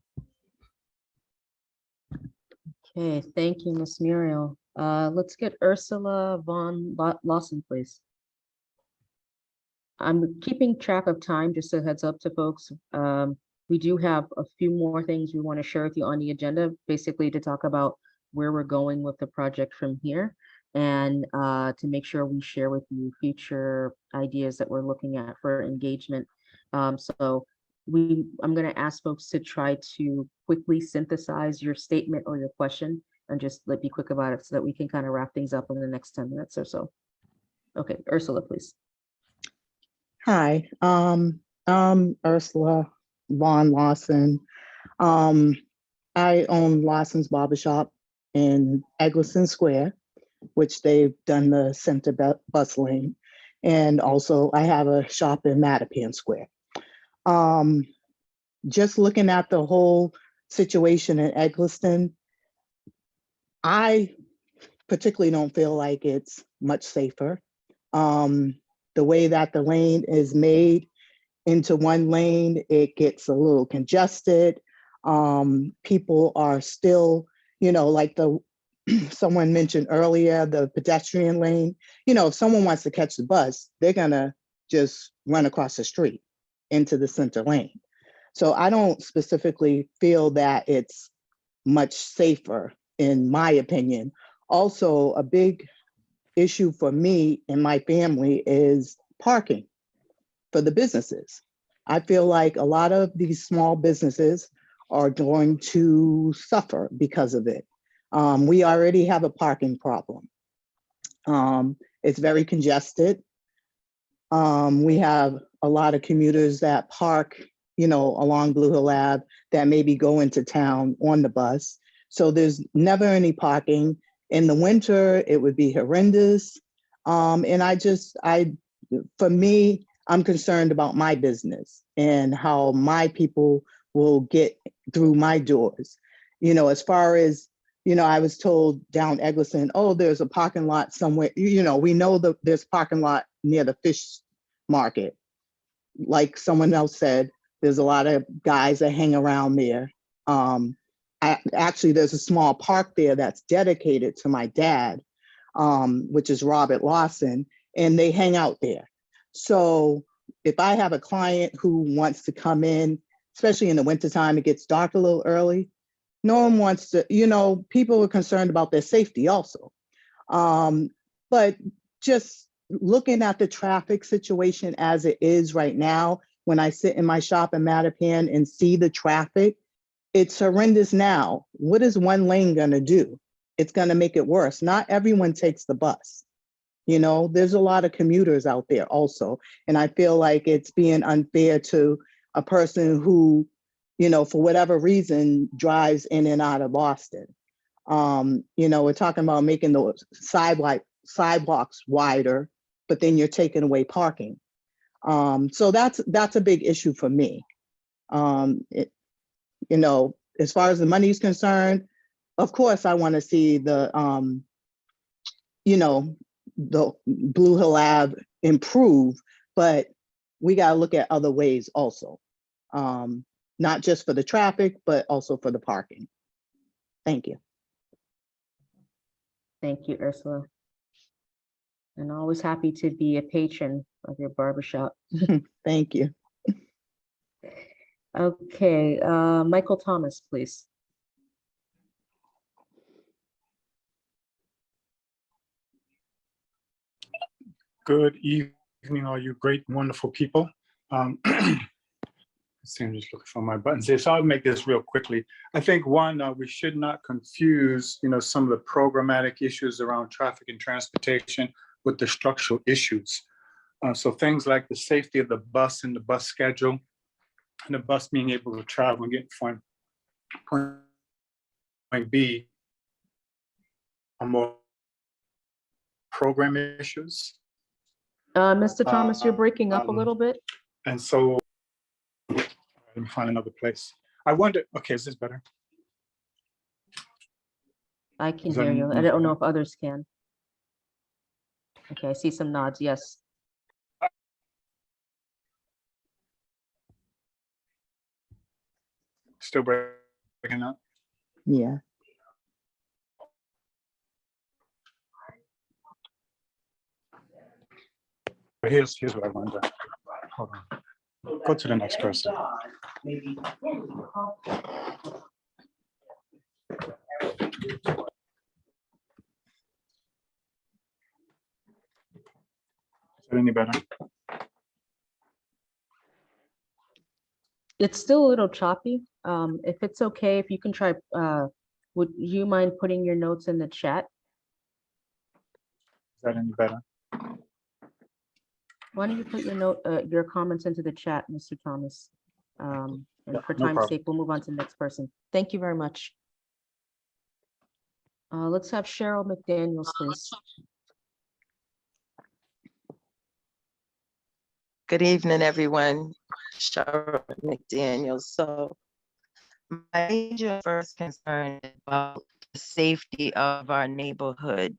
[SPEAKER 3] Okay, thank you, Ms. Muriel. Let's get Ursula von Lawson, please. I'm keeping track of time, just a heads up to folks. We do have a few more things we want to share with you on the agenda, basically to talk about where we're going with the project from here, and to make sure we share with you future ideas that we're looking at for engagement. I'm going to ask folks to try to quickly synthesize your statement or your question and just be quick about it so that we can kind of wrap things up in the next 10 minutes or so. Okay, Ursula, please.
[SPEAKER 7] Hi, I'm Ursula Von Lawson. I own Lawson's Barbershop in Eggleston Square, which they've done the center bus lane. And also I have a shop in Mattapan Square. Just looking at the whole situation in Eggleston, I particularly don't feel like it's much safer. The way that the lane is made into one lane, it gets a little congested. People are still, like someone mentioned earlier, the pedestrian lane. If someone wants to catch the bus, they're gonna just run across the street into the center lane. So I don't specifically feel that it's much safer, in my opinion. Also, a big issue for me and my family is parking for the businesses. I feel like a lot of these small businesses are going to suffer because of it. We already have a parking problem. It's very congested. We have a lot of commuters that park, along Blue Hill Ave that maybe go into town on the bus. So there's never any parking. In the winter, it would be horrendous. And for me, I'm concerned about my business and how my people will get through my doors. As far as, I was told down Eggleston, oh, there's a parking lot somewhere. We know that there's parking lot near the fish market. Like someone else said, there's a lot of guys that hang around there. Actually, there's a small park there that's dedicated to my dad, which is Robert Lawson, and they hang out there. So if I have a client who wants to come in, especially in the wintertime, it gets dark a little early. No one wants to, people are concerned about their safety also. But just looking at the traffic situation as it is right now, when I sit in my shop in Mattapan and see the traffic, it's horrendous now. What is one lane gonna do? It's gonna make it worse. Not everyone takes the bus. There's a lot of commuters out there also. And I feel like it's being unfair to a person who, for whatever reason, drives in and out of Boston. We're talking about making the sidewalks wider, but then you're taking away parking. So that's a big issue for me. As far as the money is concerned, of course, I want to see the Blue Hill Ave improve, but we got to look at other ways also, not just for the traffic, but also for the parking. Thank you.
[SPEAKER 3] Thank you, Ursula. And always happy to be a patron of your barbershop.
[SPEAKER 7] Thank you.
[SPEAKER 3] Okay, Michael Thomas, please.
[SPEAKER 8] Good evening, all you great, wonderful people. I'm just looking for my buttons here, so I'll make this real quickly. I think one, we should not confuse, some of the programmatic issues around traffic and transportation with the structural issues. So things like the safety of the bus and the bus schedule, and the bus being able to travel and get from point B are more program issues.
[SPEAKER 3] Mr. Thomas, you're breaking up a
[SPEAKER 8] Um,
[SPEAKER 3] little bit.
[SPEAKER 8] And so, let me find another place. I wonder, okay, is this better?
[SPEAKER 3] I can
[SPEAKER 8] is that
[SPEAKER 3] hear you. I
[SPEAKER 8] any
[SPEAKER 3] don't know
[SPEAKER 8] better?
[SPEAKER 3] if others can. Okay, I see some nods. Yes.
[SPEAKER 8] Still breaking up?
[SPEAKER 7] Yeah.
[SPEAKER 8] But here's what I wonder. Hold on. Go to the next person. Is that any better?
[SPEAKER 3] It's still a little choppy. If it's okay, if you can try, would you mind putting your notes in the chat?
[SPEAKER 8] Is that any better?
[SPEAKER 3] Why don't you put your comments into the chat, Mr. Thomas? And
[SPEAKER 8] Yeah,
[SPEAKER 3] for
[SPEAKER 8] no
[SPEAKER 3] time's
[SPEAKER 8] problem.
[SPEAKER 3] sake, we'll move on to the next person. Thank you very much. Let's have Cheryl McDaniels, please.
[SPEAKER 9] Good evening, everyone. Cheryl McDaniel. So my major first concern is about the safety of our neighborhood.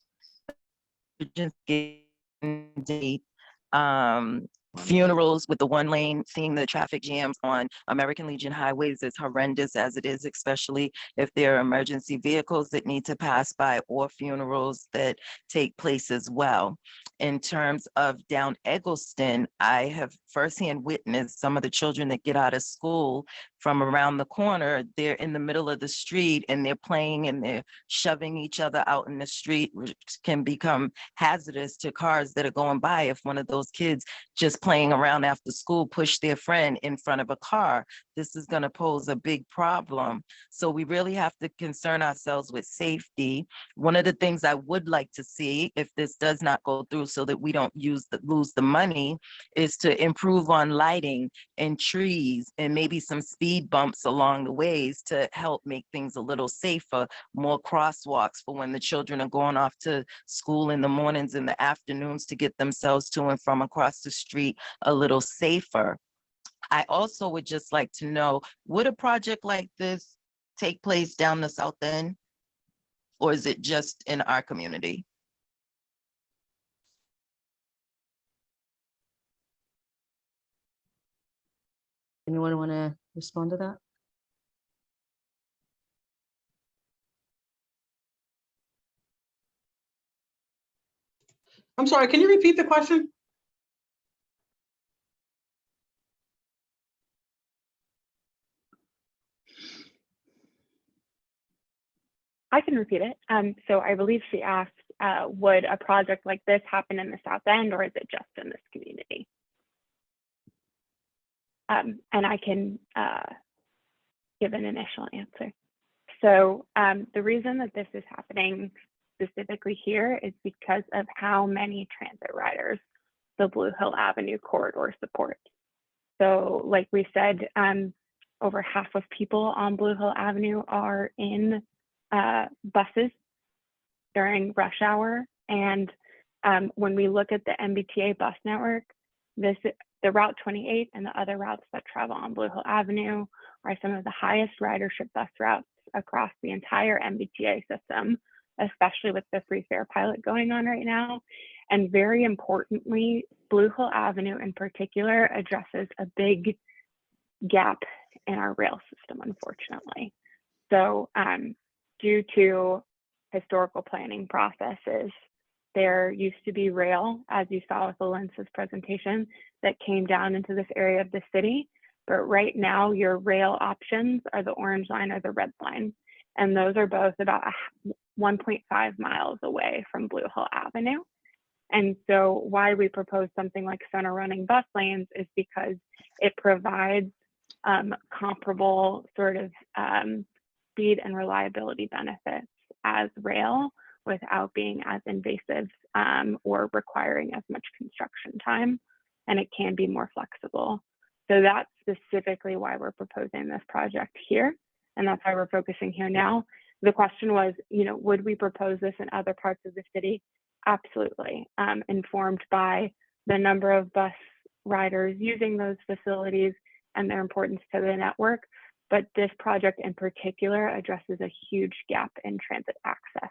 [SPEAKER 9] Funerals with the one lane, seeing the traffic jams on American Legion highways is horrendous as it is, especially if there are emergency vehicles that need to pass by or funerals that take place as well. In terms of down Eggleston, I have firsthand witnessed some of the children that get out of school from around the corner. They're in the middle of the street and they're playing and they're shoving each other out in the street, which can become hazardous to cars that are going by if one of those kids just playing around after school push their friend in front of a car. This is going to pose a big problem. So we really have to concern ourselves with safety. One of the things I would like to see, if this does not go through so that we don't lose the money, is to improve on lighting and trees and maybe some speed bumps along the ways to help make things a little safer, more crosswalks for when the children are going off to school in the mornings and the afternoons to get themselves to and from across the street a little safer. I also would just like to know, would a project like this take place down the South End? Or is it just in our community?
[SPEAKER 3] Anyone want to respond to that?
[SPEAKER 10] I'm sorry, can you repeat the question?
[SPEAKER 1] I can repeat it. So I believe she asked, would a project like this happen in the South End, or is it just in this community? And I can give an initial answer. So the reason that this is happening specifically here is because of how many transit riders the Blue Hill Avenue corridor supports. So like we said, over half of people on Blue Hill Avenue are in buses during rush hour. And when we look at the MBTA bus network, the Route 28 and the other routes that travel on Blue Hill Avenue are some of the highest ridership bus routes across the entire MBTA system, especially with the free fare pilot going on right now. And very importantly, Blue Hill Avenue in particular addresses a big gap in our rail system, unfortunately. So due to historical planning processes, there used to be rail, as you saw with Alynsa's presentation, that came down into this area of the city. But right now, your rail options are the orange line or the red line. And those are both about 1.5 miles away from Blue Hill Avenue. And so why we propose something like center running bus lanes is because it provides comparable sort of speed and reliability benefits as rail without being as invasive or requiring as much construction time, and it can be more flexible. So that's specifically why we're proposing this project here. and that's why we're focusing here now. The question was, would we propose this in other parts of the city? Absolutely, informed by the number of bus riders using those facilities and their importance to the network. But this project in particular addresses a huge gap in transit access.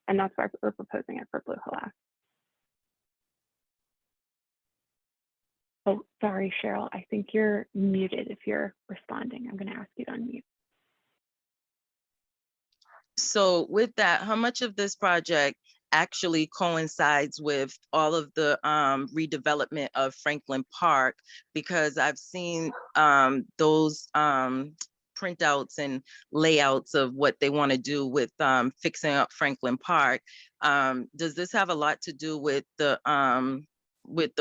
[SPEAKER 1] And that's why we're proposing it for Blue Hill Ave. Oh, sorry, Cheryl, I think you're muted if you're responding. I'm gonna ask you to unmute.
[SPEAKER 9] So with that, how much of this project actually coincides with all of the redevelopment of Franklin Park? Because I've seen those printouts and layouts of what they want to do with fixing up Franklin Park. Does this have a lot to do with the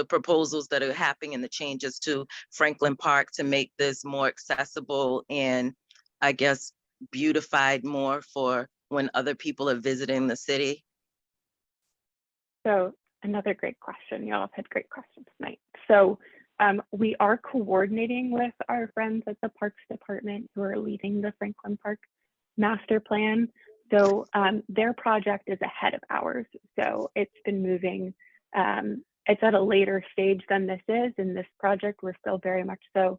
[SPEAKER 9] proposals that are happening and the changes to Franklin Park to make this more accessible and, I guess, beautified more for when other people are visiting the city?
[SPEAKER 1] So another great question. You all have had great questions tonight. So we are coordinating with our friends at the Parks Department who are leading the Franklin Park Master Plan. So their project is ahead of ours. So it's been moving. It's at a later stage than this is. In this project, we're still very much so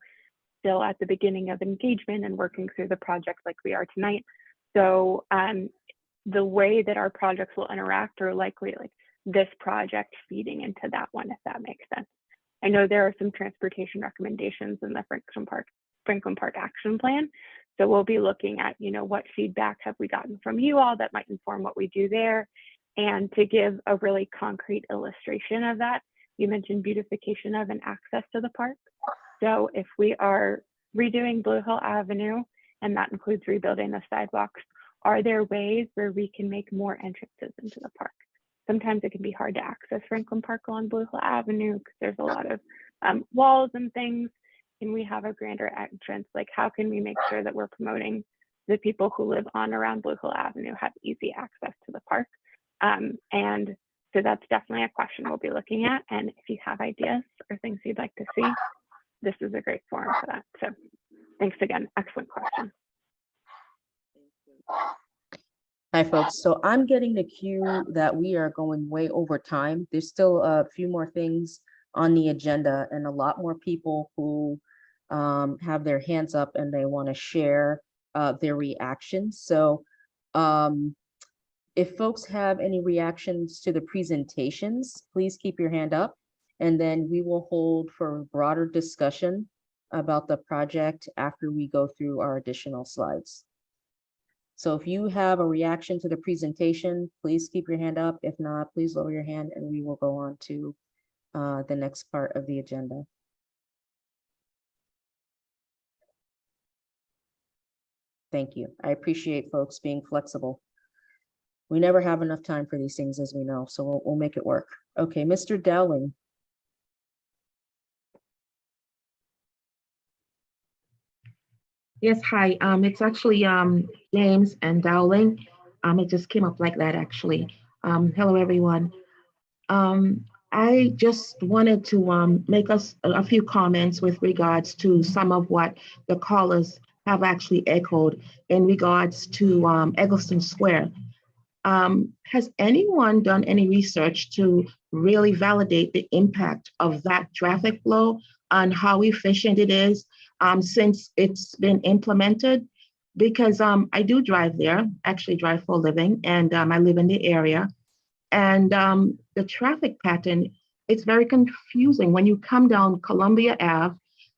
[SPEAKER 1] still at the beginning of engagement and working through the project like we are tonight. So the way that our projects will interact are likely like this project feeding into that one, if that makes sense. I know there are some transportation recommendations in the Franklin Park Action Plan. So we'll be looking at, what feedback have we gotten from you all that might inform what we do there. And to give a really concrete illustration of that, you mentioned beautification of and access to the park. So if we are redoing Blue Hill Avenue, and that includes rebuilding the sidewalks, are there ways where we can make more entrances into the park? Sometimes it can be hard to access Franklin Park along Blue Hill Avenue because there's a lot of walls and things. Can we have a grander entrance? Like, how can we make sure that we're promoting the people who live on around Blue Hill Avenue have easy access to the park? And so that's definitely a question we'll be looking at. And if you have ideas or things you'd like to see, this is a great forum for that. So thanks again. Excellent question.
[SPEAKER 3] Hi, folks. So I'm getting the cue that we are going way over time. There's still a few more things on the agenda and a lot more people who have their hands up and they want to share their reactions. So if folks have any reactions to the presentations, please keep your hand up, and then we will hold for broader discussion about the project after we go through our additional slides. So if you have a reaction to the presentation, please keep your hand up. If not, please lower your hand and we will go on to the next part of the agenda. Thank you. I appreciate folks being flexible. We never have enough time for these things, as we know, so we'll make it work. Okay, Mr. Dowling.
[SPEAKER 11] Yes, hi. It's actually James and Dowling. It just came up like that, actually. Hello, everyone. I just wanted to make a few comments with regards to some of what the callers have actually echoed in regards to Eggleston Square. Has anyone done any research to really validate the impact of that traffic flow on how efficient it is since it's been implemented? Because I do drive there, actually drive for a living, and I live in the area. And the traffic pattern, it's very confusing. When you come down Columbia Ave,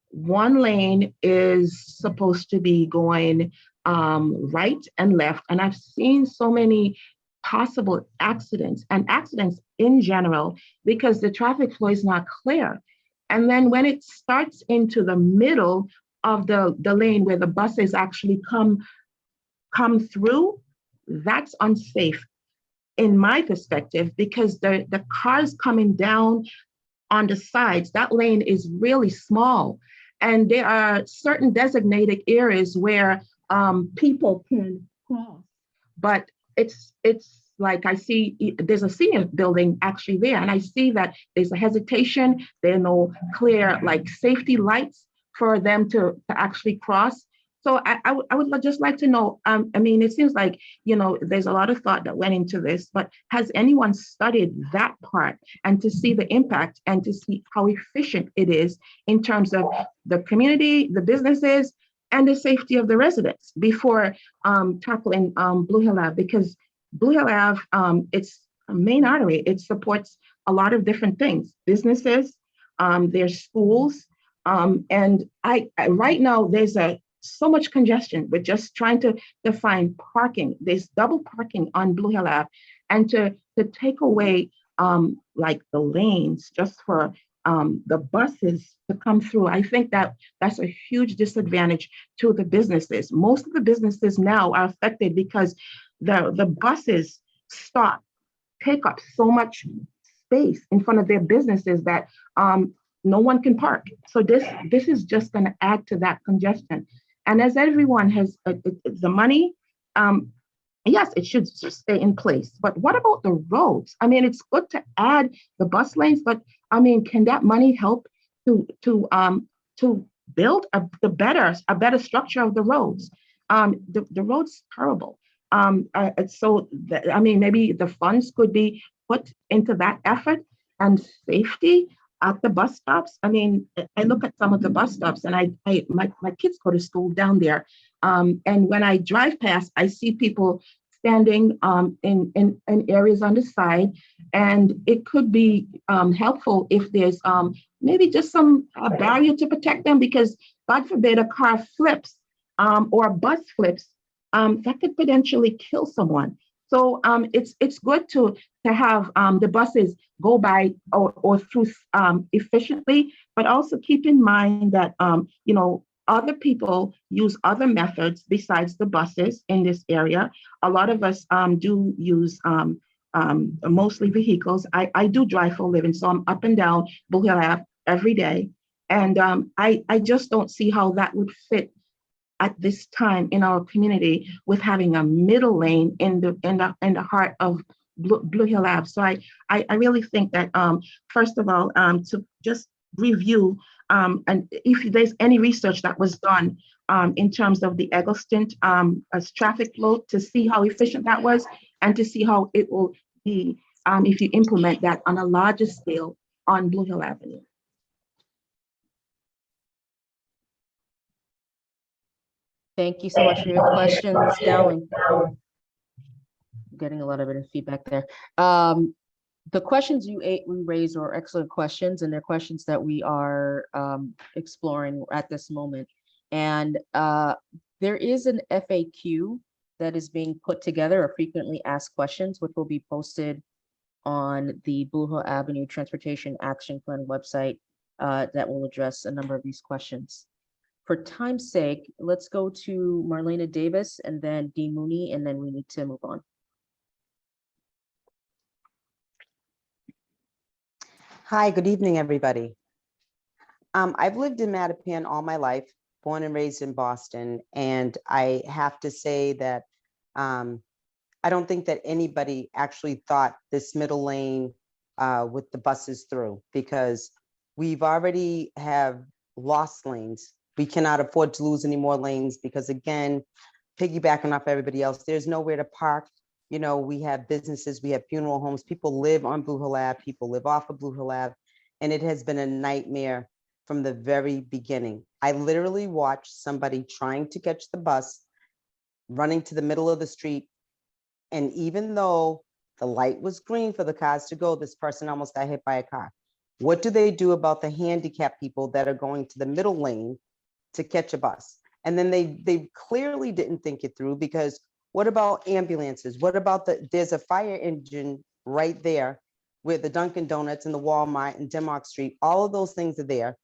[SPEAKER 11] one lane is supposed to be going right and left. And I've seen so many possible accidents and accidents in general because the traffic flow is not clear. And then when it starts into the middle of the lane where the buses actually come through, that's unsafe in my perspective, because the cars coming down on the sides, that lane is really small. And there are certain designated areas where people can cross. But it's like I see there's a senior building actually there, and I see that there's a hesitation. There are no clear like safety lights for them to actually cross. So I would just like to know, I mean, it seems like, there's a lot of thought that went into this, but has anyone studied that part and to see the impact and to see how efficient it is in terms of the community, the businesses, and the safety of the residents before tackling Blue Hill Ave? Because Blue Hill Ave, it's a main artery. It supports a lot of different things, businesses, there's schools, and I right now there's so much congestion. We're just trying to find parking. There's double parking on Blue Hill Ave, and to take away like the lanes just for the buses to come through. I think that's a huge disadvantage to the businesses. Most of the businesses now are affected because the buses take up so much space in front of their businesses that no one can park. So this is just going to add to that congestion. And as everyone has the money, yes, it should stay in place. But what about the roads? I mean, it's good to add the bus lanes, but I mean, can that money help to build a better structure of the roads? The roads terrible. I mean, maybe the funds could be put into that effort and safety at the bus stops. I mean, I look at some of the bus stops, and my kids go to school down there. And when I drive past, I see people standing in areas on the side, and it could be helpful if there's maybe just some barrier to protect them, because God forbid a car flips or a bus flips, that could potentially kill someone. So it's good to have the buses go by or through efficiently, but also keep in mind that other people use other methods besides the buses in this area. A lot of us do use mostly vehicles. I do drive for a living, so I'm up and down Blue Hill Ave every day, and I just don't see how that would fit at this time in our community with having a middle lane in the heart of Blue Hill Ave. So I really think that first of all, to just review and if there's any research that was done in terms of the Eggleston as traffic flow, to see how efficient that was, and to see how it will be if you implement that on a larger scale on Blue Hill Avenue.
[SPEAKER 3] Thank you so much for your questions, Dowling. Getting a lot of bit of feedback there. The questions you raised are excellent questions, and they're questions that we are exploring at this moment. And there is an FAQ that is being put together, or frequently asked questions, which will be posted on the Blue Hill Avenue Transportation Action Plan website that will address a number of these questions. For time's sake, let's go to Marlena Davis and then Dean Mooney, and then we need to move on.
[SPEAKER 12] Hi, good evening, everybody. I've lived in Mattapan all my life, born and raised in Boston, and I have to say that I don't think that anybody actually thought this middle lane with the buses through, because we've already have lost lanes. We cannot afford to lose any more lanes because, again, piggybacking off everybody else, there's nowhere to park. You know, we have businesses, we have funeral homes, people live on Blue Hill Ave, people live off of Blue Hill Ave, and it has been a nightmare from the very beginning. I literally watched somebody trying to catch the bus, running to the middle of the street, and even though the light was green for the cars to go, this person almost got hit by a car. What do they do about the handicapped people that are going to the middle lane to catch a bus? And then they clearly didn't think it through, because what about ambulances? What about there's a fire engine right there where the Dunkin' Donuts and the Walmart and Denmark Street, all of those things are there.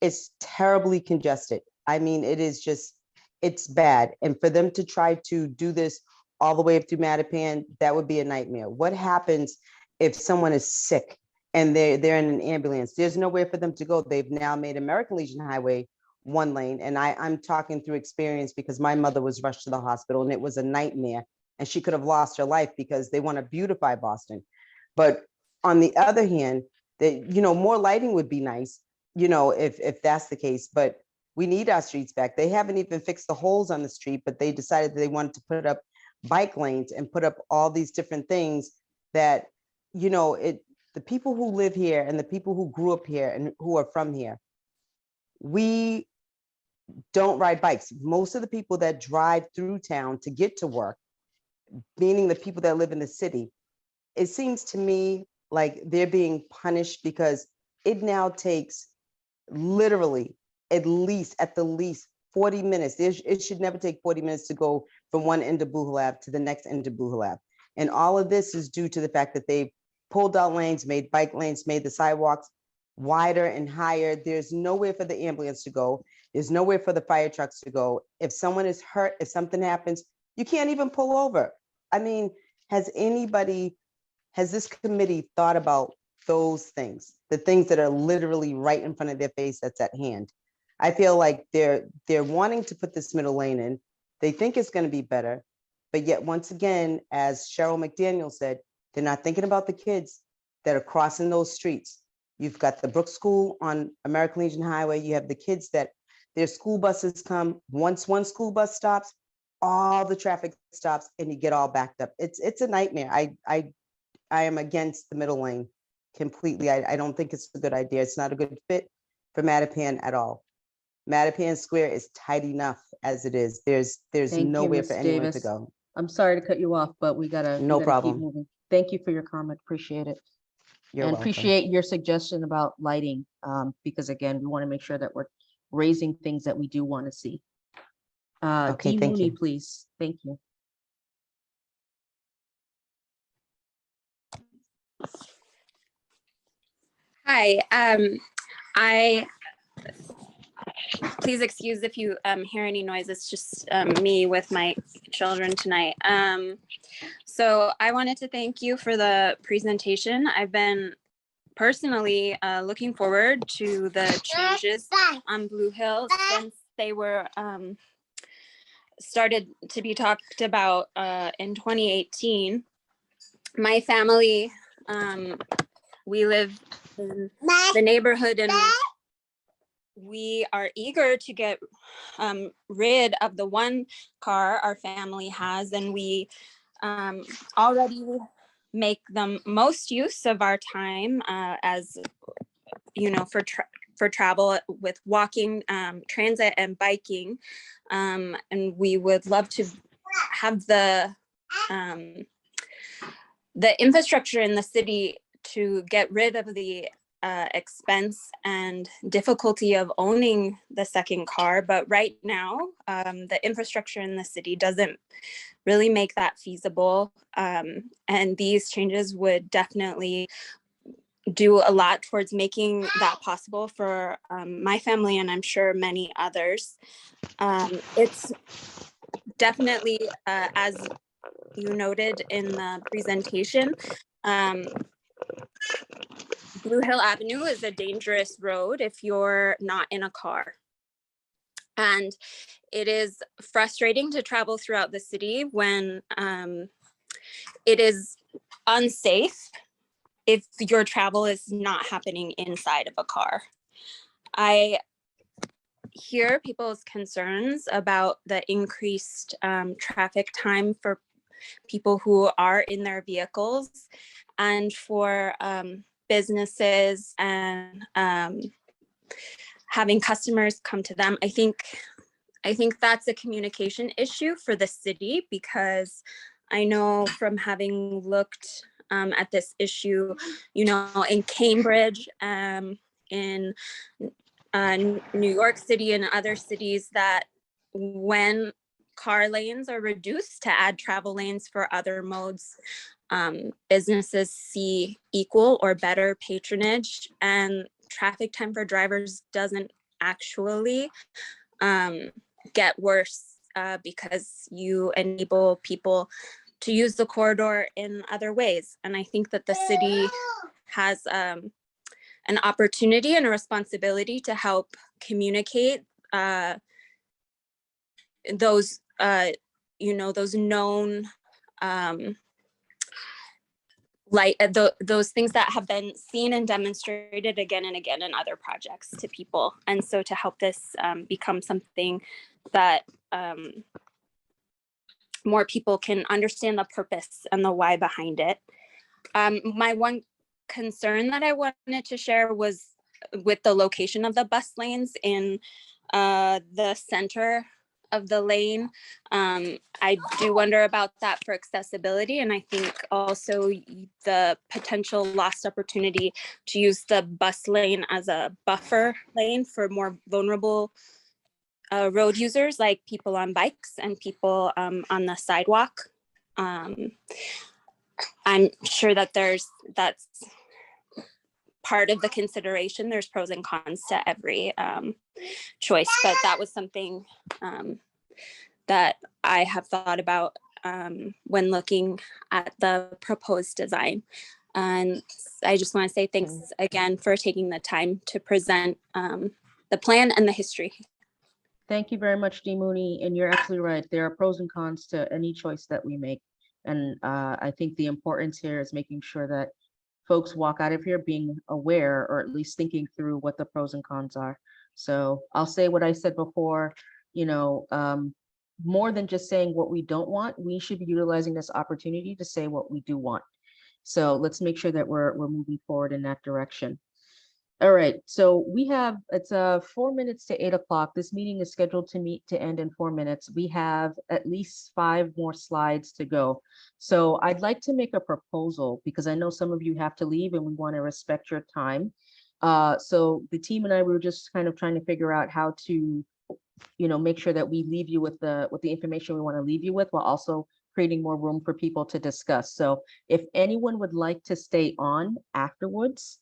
[SPEAKER 12] It's terribly congested. I mean, it is just, it's bad. And for them to try to do this all the way up through Mattapan, that would be a nightmare. What happens if someone is sick and they're in an ambulance? There's nowhere for them to go. They've now made American Legion Highway one lane. And I'm talking through experience, because my mother was rushed to the hospital and it was a nightmare, and she could have lost her life because they want to beautify Boston. But on the other hand, more lighting would be nice, if that's the case. But We need our streets back. They haven't even fixed the holes on the street, but they decided they wanted to put up bike lanes and put up all these different things that, you know, the people who live here and the people who grew up here and who are from here, we don't ride bikes. Most of the people that drive through town to get to work, meaning the people that live in the city, it seems to me like they're being punished because it now takes literally at the least 40 minutes. It should never take 40 minutes to go from one end of Buhalab to the next end of Buhalab. And all of this is due to the fact that they pulled out lanes, made bike lanes, made the sidewalks wider and higher. There's nowhere for the ambulance to go. There's nowhere for the fire trucks to go. If someone is hurt, if something happens, you can't even pull over. I mean, has this committee thought about those things, the things that are literally right in front of their face that's at hand? I feel like they're wanting to put this middle lane in. They think it's going to be better, but yet once again, as Cheryl McDaniel said, they're not thinking about the kids that are crossing those streets. You've got the Brook School on American Legion Highway. You have the kids that their school buses come. Once one school bus stops, all the traffic stops and you get all backed up. It's a nightmare. I am against the middle lane completely. I don't think it's a good idea. It's not a good fit for Mattapan at all. Mattapan Square is tight enough as it is. There's
[SPEAKER 3] Thank you,
[SPEAKER 12] nowhere
[SPEAKER 3] Ms.
[SPEAKER 12] for anyone to
[SPEAKER 3] Davis.
[SPEAKER 12] go.
[SPEAKER 3] I'm sorry to cut you off, but we gotta
[SPEAKER 12] No
[SPEAKER 3] keep
[SPEAKER 12] problem.
[SPEAKER 3] moving. Thank you for your comment. Appreciate it.
[SPEAKER 12] You're
[SPEAKER 3] And
[SPEAKER 12] welcome.
[SPEAKER 3] appreciate your suggestion about lighting, because again, we want to make sure that we're raising things that we do want to see.
[SPEAKER 12] Okay,
[SPEAKER 3] Dee
[SPEAKER 12] thank
[SPEAKER 3] Mooney,
[SPEAKER 12] you.
[SPEAKER 3] please. Thank you.
[SPEAKER 13] Hi, please excuse if you hear any noise. It's just me with my children tonight. So I wanted to thank you for the presentation. I've been personally looking forward to the changes on Blue Hill since they were started to be talked about in 2018. My family, we live in the neighborhood and we are eager to get rid of the one car our family has, and we already make the most use of our time as you know, for travel with walking, transit, and biking, and we would love to have the infrastructure in the city to get rid of the expense and difficulty of owning the second car. But right now, the infrastructure in the city doesn't really make that feasible. And these changes would definitely do a lot towards making that possible for my family, and I'm sure many others. It's definitely, as you noted in the presentation, Blue Hill Avenue is a dangerous road if you're not in a car. And it is frustrating to travel throughout the city when it is unsafe if your travel is not happening inside of a car. I hear people's concerns about the increased traffic time for people who are in their vehicles and for businesses and having customers come to them. I think that's a communication issue for the city, because I know from having looked at this issue, you know, in Cambridge, in New York City and other cities, that when car lanes are reduced to add travel lanes for other modes, businesses see equal or better patronage, and traffic time for drivers doesn't actually get worse because you enable people to use the corridor in other ways. And I think that the city has an opportunity and a responsibility to help communicate those, you know, those known those things that have been seen and demonstrated again and again in other projects to people. And so to help this become something that more people can understand the purpose and the why behind it. My one concern that I wanted to share was with the location of the bus lanes in the center of the lane. I do wonder about that for accessibility. And I think also the potential lost opportunity to use the bus lane as a buffer lane for more vulnerable road users, like people on bikes and people on the sidewalk. I'm sure that that's part of the consideration. There's pros and cons to every choice, but that was something that I have thought about when looking at the proposed design. And I just want to say thanks again for taking the time to present the plan and the history.
[SPEAKER 3] Thank you very much, Dee Mooney, and you're absolutely right. There are pros and cons to any choice that we make. And I think the importance here is making sure that folks walk out of here being aware, or at least thinking through what the pros and cons are. So I'll say what I said before, more than just saying what we don't want, we should be utilizing this opportunity to say what we do want. So let's make sure that we're moving forward in that direction. All right, so it's 4 minutes to 8 o'clock. This meeting is scheduled to end in 4 minutes. We have at least 5 more slides to go. So I'd like to make a proposal, because I know some of you have to leave and we want to respect your time. So the team and I were just kind of trying to figure out how to, make sure that we leave you with the information we want to leave you with, while also creating more room for people to discuss. So if anyone would like to stay on afterwards,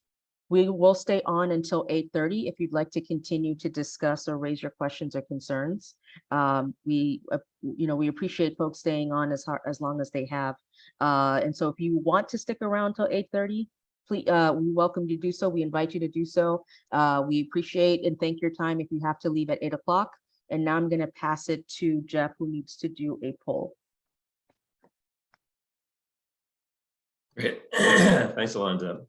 [SPEAKER 3] we will stay on until 8:30 if you'd like to continue to discuss or raise your questions or concerns. We appreciate folks staying on as long as they have. And so if you want to stick around till 8:30, please, we welcome you to do so. We invite you to do so. We appreciate and thank your time if you have to leave at 8 o'clock. And now I'm going to pass it to Jeff, who needs to do a poll.
[SPEAKER 14] Great. Thanks a lot, Deb.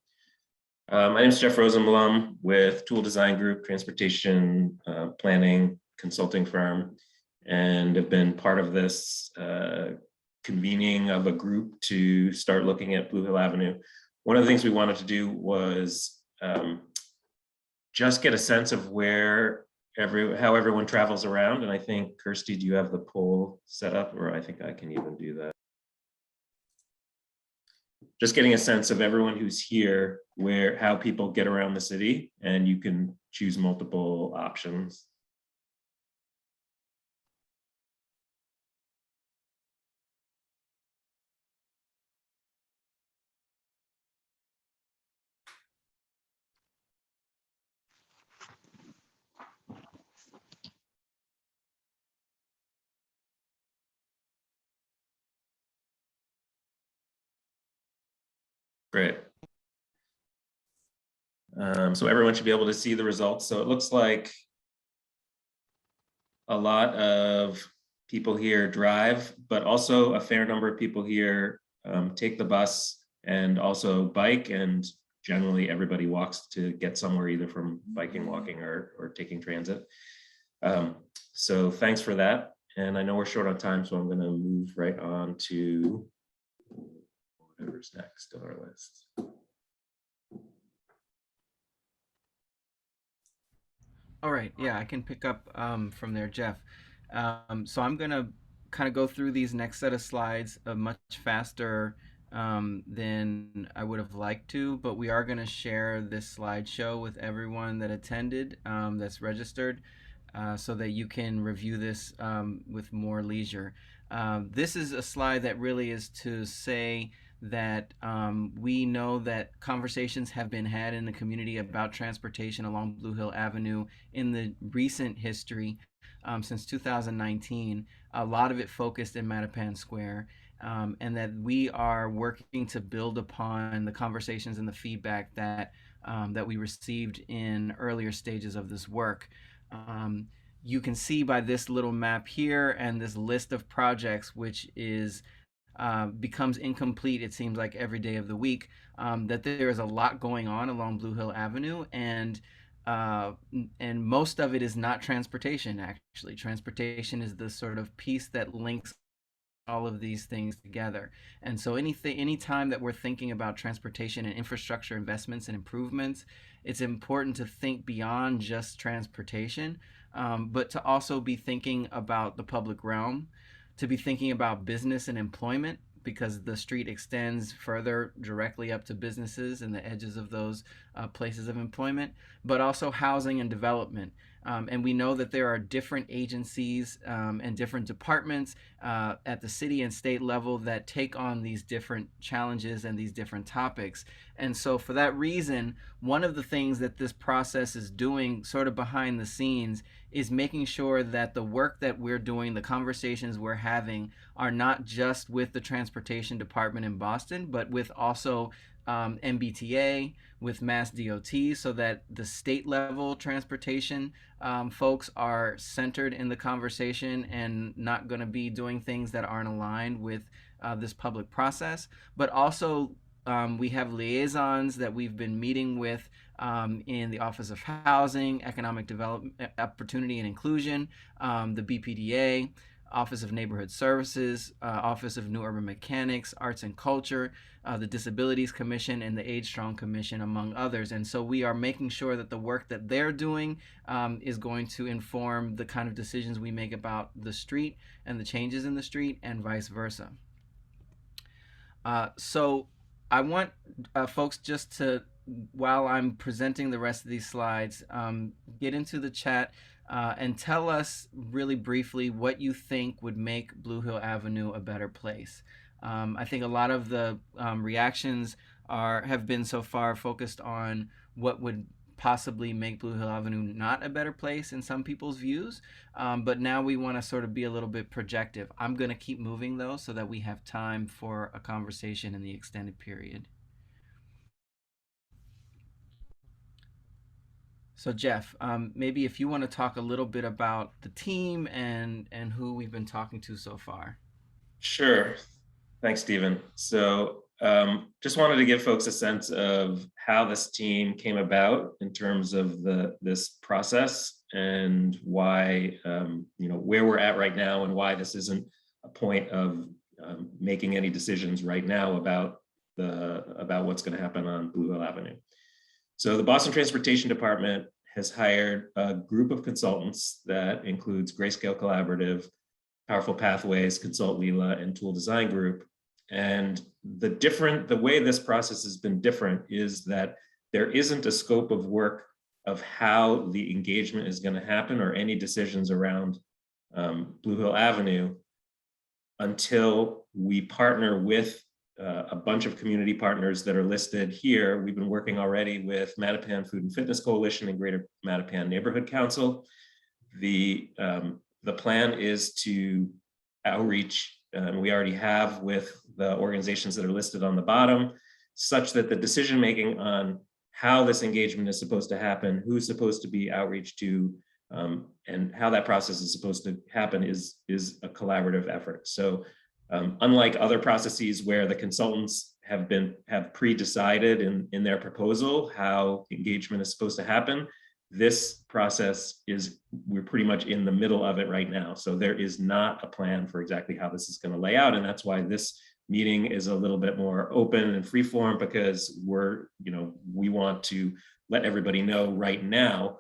[SPEAKER 14] My name is Jeff Rosenblum with Tool Design Group, transportation planning consulting firm, and have been part of this convening of a group to start looking at Blue Hill Avenue. One of the things we wanted to do was just get a sense of how everyone travels around. And I think, Kirsty, do you have the poll set up? Or I think I can even do that. Just getting a sense of everyone who's here, how people get around the city, and you can choose multiple options. Great. So everyone should be able to see the results. So it looks like a lot of people here drive, but also a fair number of people here take the bus and also bike, and generally everybody walks to get somewhere, either from biking, walking, or taking transit. So thanks for that. And I know we're short on time, so I'm going to move right on to whatever's next on our list.
[SPEAKER 2] All right, yeah, I can pick up from there, Jeff. So I'm gonna kind of go through these next set of slides much faster than I would have liked to, but we are gonna share this slideshow with everyone that attended, that's registered, so that you can review this with more leisure. This is a slide that really is to say that we know that conversations have been had in the community about transportation along Blue Hill Avenue in the recent history since 2019. A lot of it focused in Mattapan Square, and that we are working to build upon the conversations and the feedback that we received in earlier stages of this work. You can see by this little map here and this list of projects, which is becomes incomplete, it seems like every day of the week, that there is a lot going on along Blue Hill Avenue, and most of it is not transportation. Actually, transportation is the sort of piece that links all of these things together. And so any time that we're thinking about transportation and infrastructure investments and improvements, it's important to think beyond just transportation, but to also be thinking about the public realm, to be thinking about business and employment, because the street extends further directly up to businesses and the edges of those places of employment, but also housing and development. And we know that there are different agencies and different departments at the city and state level that take on these different challenges and these different topics. And so for that reason, one of the things that this process is doing sort of behind the scenes is making sure that the work that we're doing, the conversations we're having, are not just with the transportation department in Boston, but with also MBTA, with Mass DOT, so that the state level transportation folks are centered in the conversation and not going to be doing things that aren't aligned with this public process. But also we have liaisons that we've been meeting with in the Office of Housing, Economic Development, Opportunity and Inclusion, the BPDA, Office of Neighborhood Services, Office of New Urban Mechanics, Arts and Culture, the Disabilities Commission, and the Age Strong Commission, among others. And so we are making sure that the work that they're doing is going to inform the kind of decisions we make about the street and the changes in the street, and vice versa. So I want folks just to, while I'm presenting the rest of these slides, get into the chat and tell us really briefly what you think would make Blue Hill Avenue a better place. I think a lot of the reactions have been so far focused on what would possibly make Blue Hill Avenue not a better place in some people's views, but now we want to sort of be a little bit projective. I'm going to keep moving though, so that we have time for a conversation in the extended period. So Jeff, maybe if you want to talk a little bit about the team and who we've been talking to so far.
[SPEAKER 14] Sure. Thanks, Stephen. So just wanted to give folks a sense of how this team came about in terms of this process, and why, where we're at right now, and why this isn't a point of making any decisions right now about what's going to happen on Blue Hill Avenue. So the Boston Transportation Department has hired a group of consultants that includes Grayscale Collaborative, Powerful Pathways, Consult Lila, and Toole Design Group. And the way this process has been different is that there isn't a scope of work of how the engagement is going to happen, or any decisions around Blue Hill Avenue, until we partner with a bunch of community partners that are listed here. We've been working already with Mattapan Food and Fitness Coalition and Greater Mattapan Neighborhood Council. The plan is to outreach, and we already have, with the organizations that are listed on the bottom, such that the decision-making on how this engagement is supposed to happen, who's supposed to be outreached to, and how that process is supposed to happen is a collaborative effort. So unlike other processes where the consultants have pre-decided in their proposal how engagement is supposed to happen, this process we're pretty much in the middle of it right now. So there is not a plan for exactly how this is going to lay out. And that's why this meeting is a little bit more open and free form, because we want to let everybody know right now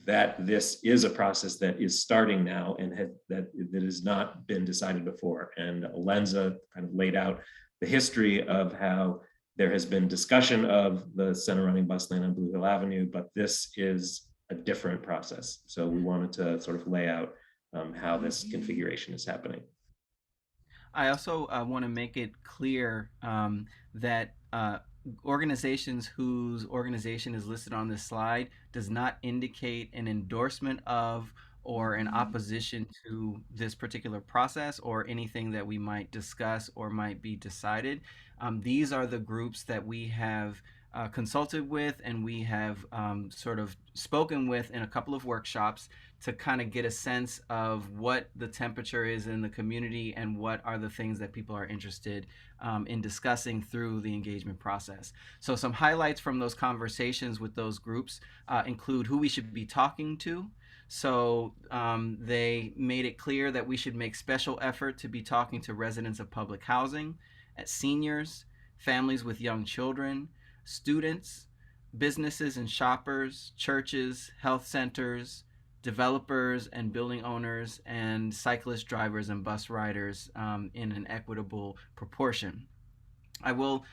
[SPEAKER 14] that this is a process that is starting now, and that has not been decided before. And Alenza kind of laid out the history of how there has been discussion of the center running bus lane on Blue Hill Avenue, but this is a different process. So we wanted to sort of lay out how this configuration is happening.
[SPEAKER 2] I also want to make it clear that organizations whose organization is listed on this slide does not indicate an endorsement of or an opposition to this particular process or anything that we might discuss or might be decided. These are the groups that we have consulted with, and we have sort of spoken with in a couple of workshops to kind of get a sense of what the temperature is in the community and what are the things that people are interested in discussing through the engagement process. So some highlights from those conversations with those groups include who we should be talking to. So they made it clear that we should make special effort to be talking to residents of public housing, seniors, families with young children, students, businesses and shoppers, churches, health centers, developers and building owners, and cyclist drivers and bus riders in an equitable proportion. I will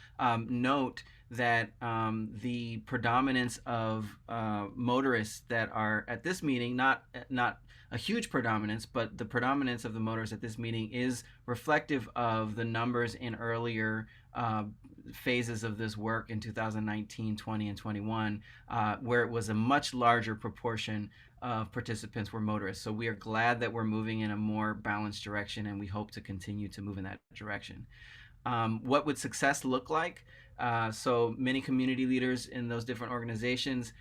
[SPEAKER 2] note that the predominance of motorists that are at this meeting, not a huge predominance, but the predominance of the motorists at this meeting is reflective of the numbers in earlier phases of this work in 2019, 20, and 21, where it was a much larger proportion of participants were motorists. So we are glad that we're moving in a more balanced direction, and we hope to continue to move in that direction. What would success look like? So many community leaders in those different organizations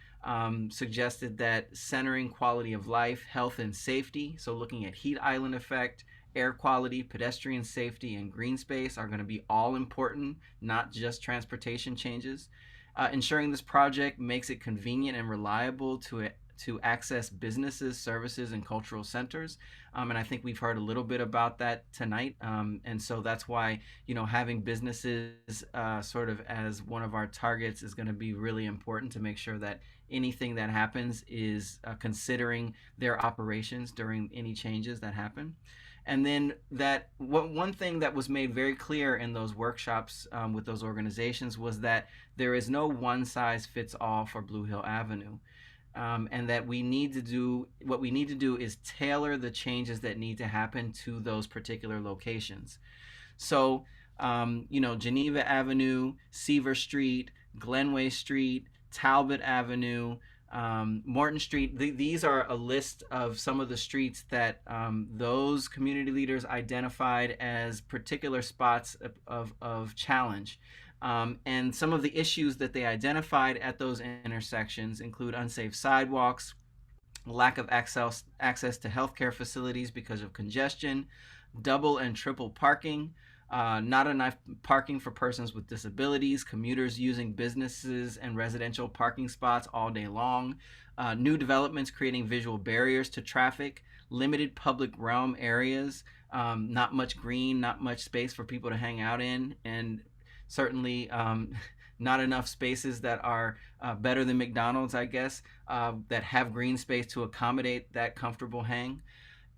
[SPEAKER 2] suggested that centering quality of life, health, and safety, so looking at heat island effect, air quality, pedestrian safety, and green space are going to be all important, not just transportation changes. Ensuring this project makes it convenient and reliable to access businesses, services, and cultural centers. And I think we've heard a little bit about that tonight. And so that's why, having businesses sort of as one of our targets is going to be really important to make sure that anything that happens is considering their operations during any changes that happen. And then that one thing that was made very clear in those workshops with those organizations was that there is no one size fits all for Blue Hill Avenue. And that what we need to do is tailor the changes that need to happen to those particular locations. So, Geneva Avenue, Seaver Street, Glenway Street, Talbot Avenue, Morton Street, these are a list of some of the streets that those community leaders identified as particular spots of challenge. And some of the issues that they identified at those intersections include unsafe sidewalks, lack of access to healthcare facilities because of congestion, double and triple parking, not enough parking for persons with disabilities, commuters using businesses and residential parking spots all day long, new developments creating visual barriers to traffic, limited public realm areas, not much green, not much space for people to hang out in, and certainly not enough spaces that are better than McDonald's, I guess, that have green space to accommodate that comfortable hang.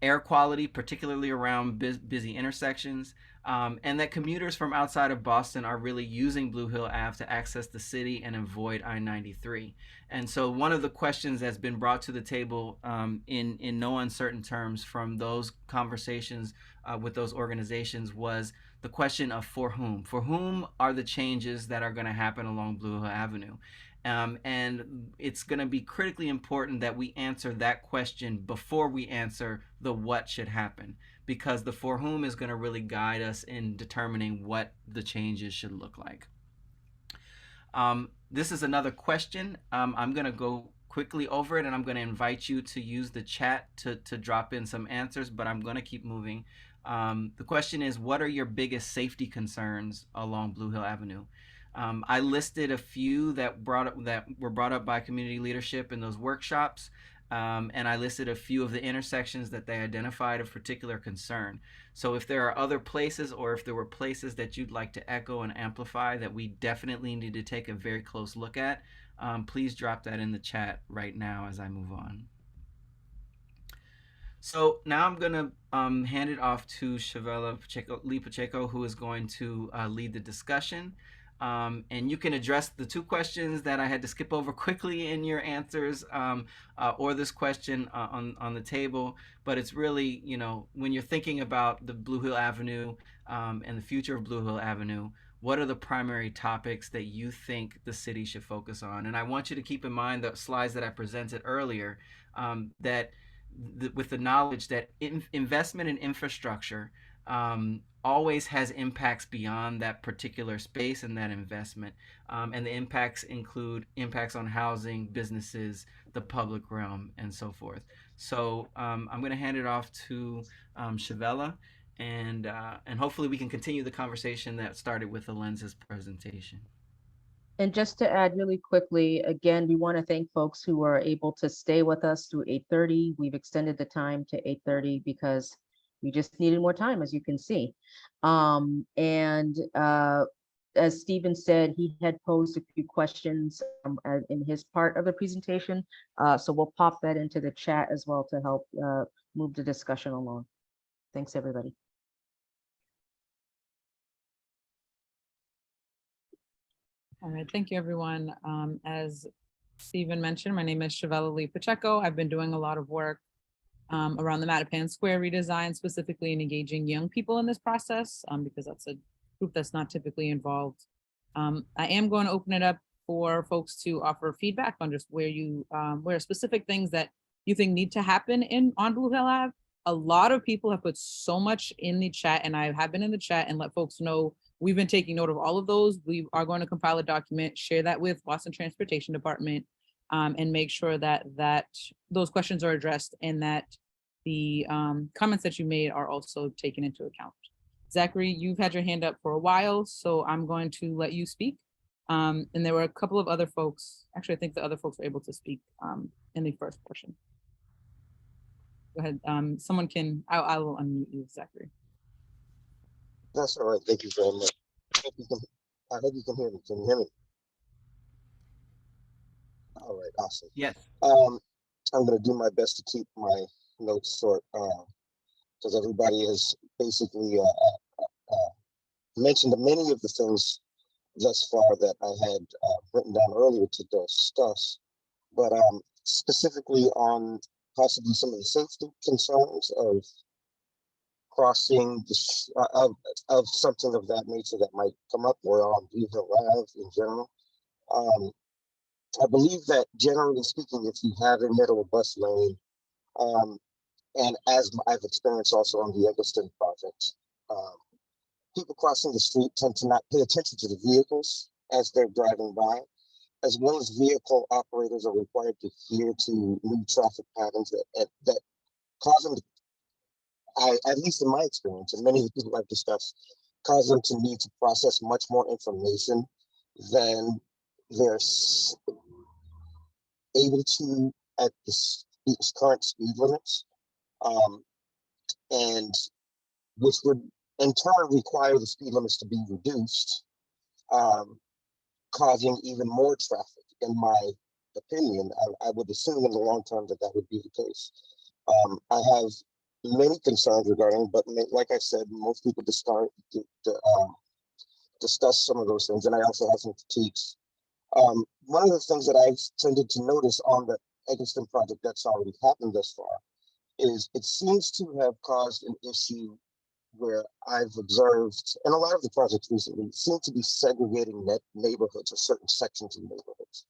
[SPEAKER 2] Air quality, particularly around busy intersections, and that commuters from outside of Boston are really using Blue Hill Ave to access the city and avoid I-93. And so one of the questions that's been brought to the table in no uncertain terms from those conversations with those organizations was the question of for whom? For whom are the changes that are going to happen along Blue Hill Avenue? And it's going to be critically important that we answer that question before we answer the what should happen, because the for whom is going to really guide us in determining what the changes should look like. This is another question. I'm going to go quickly over it, and I'm going to invite you to use the chat to drop in some answers, but I'm going to keep moving. The question is, what are your biggest safety concerns along Blue Hill Avenue? I listed a few that were brought up by community leadership in those workshops, and I listed a few of the intersections that they identified of particular concern. So if there are other places, or if there were places that you'd like to echo and amplify that we definitely need to take a very close look at, please drop that in the chat right now as I move on. So now I'm going to hand it off to Shavella Lee Pacheco, who is going to lead the discussion. And you can address the two questions that I had to skip over quickly in your answers, or this question on the table. But it's really, when you're thinking about the Blue Hill Avenue and the future of Blue Hill Avenue, what are the primary topics that you think the city should focus on? And I want you to keep in mind the slides that I presented earlier, with the knowledge that investment in infrastructure always has impacts beyond that particular space and that investment. And the impacts include impacts on housing, businesses, the public realm, and so forth. So I'm going to hand it off to Shavella, and hopefully we can continue the conversation that started with Alenz's presentation.
[SPEAKER 3] And just to add really quickly, again, we want to thank folks who are able to stay with us through 8:30. We've extended the time to 8:30 because we just needed more time, as you can see. As Stephen said, he had posed a few questions in his part of the presentation. So we'll pop that into the chat as well to help move the discussion along. Thanks, everybody.
[SPEAKER 15] All right, thank you, everyone. As Stephen mentioned, my name is Shavella Lee Pacheco. I've been doing a lot of work around the Mattapan Square redesign, specifically in engaging young people in this process, because that's a group that's not typically involved. I am going to open it up for folks to offer feedback on just where specific things that you think need to happen on Blue Hill Ave. A lot of people have put so much in the chat, and I have been in the chat and let folks know we've been taking note of all of those. We are going to compile a document, share that with Boston Transportation Department, and make sure that those questions are addressed and that the comments that you made are also taken into account. Zachary, you've had your hand up for a while, so I'm going to let you speak. And there were a couple of other folks. Actually, I think the other folks were able to speak in the first portion. Go ahead. Someone can, I will unmute you, Zachary.
[SPEAKER 16] That's all right. Thank you very much. I hope you can hear me. Can you hear me? All right. Awesome.
[SPEAKER 2] Yes.
[SPEAKER 16] I'm going to do my best to keep my notes short because everybody has basically mentioned many of the things thus far that I had written down earlier to discuss, but specifically on possibly some of the safety concerns of crossing of something of that nature that might come up, or on Blue Hill Ave in general. I believe that generally speaking, if you have a middle bus lane, and as I've experienced also on the Eggleston project, people crossing the street tend to not pay attention to the vehicles as they're driving by, as well as vehicle operators are required to adhere to new traffic patterns that cause them to, at least in my experience, and many of the people I've discussed, cause them to need to process much more information than they're able to at the current speed limits, and which would in turn require the speed limits to be reduced, causing even more traffic. In my opinion, I would assume in the long term that would be the case. I have many concerns regarding, but like I said, most people discuss some of those things, and I also have some critiques. One of the things that I've tended to notice on the Eggleston project that's already happened thus far is it seems to have caused an issue where I've observed, and a lot of the projects recently seem to be segregating neighborhoods or certain sections of neighborhoods.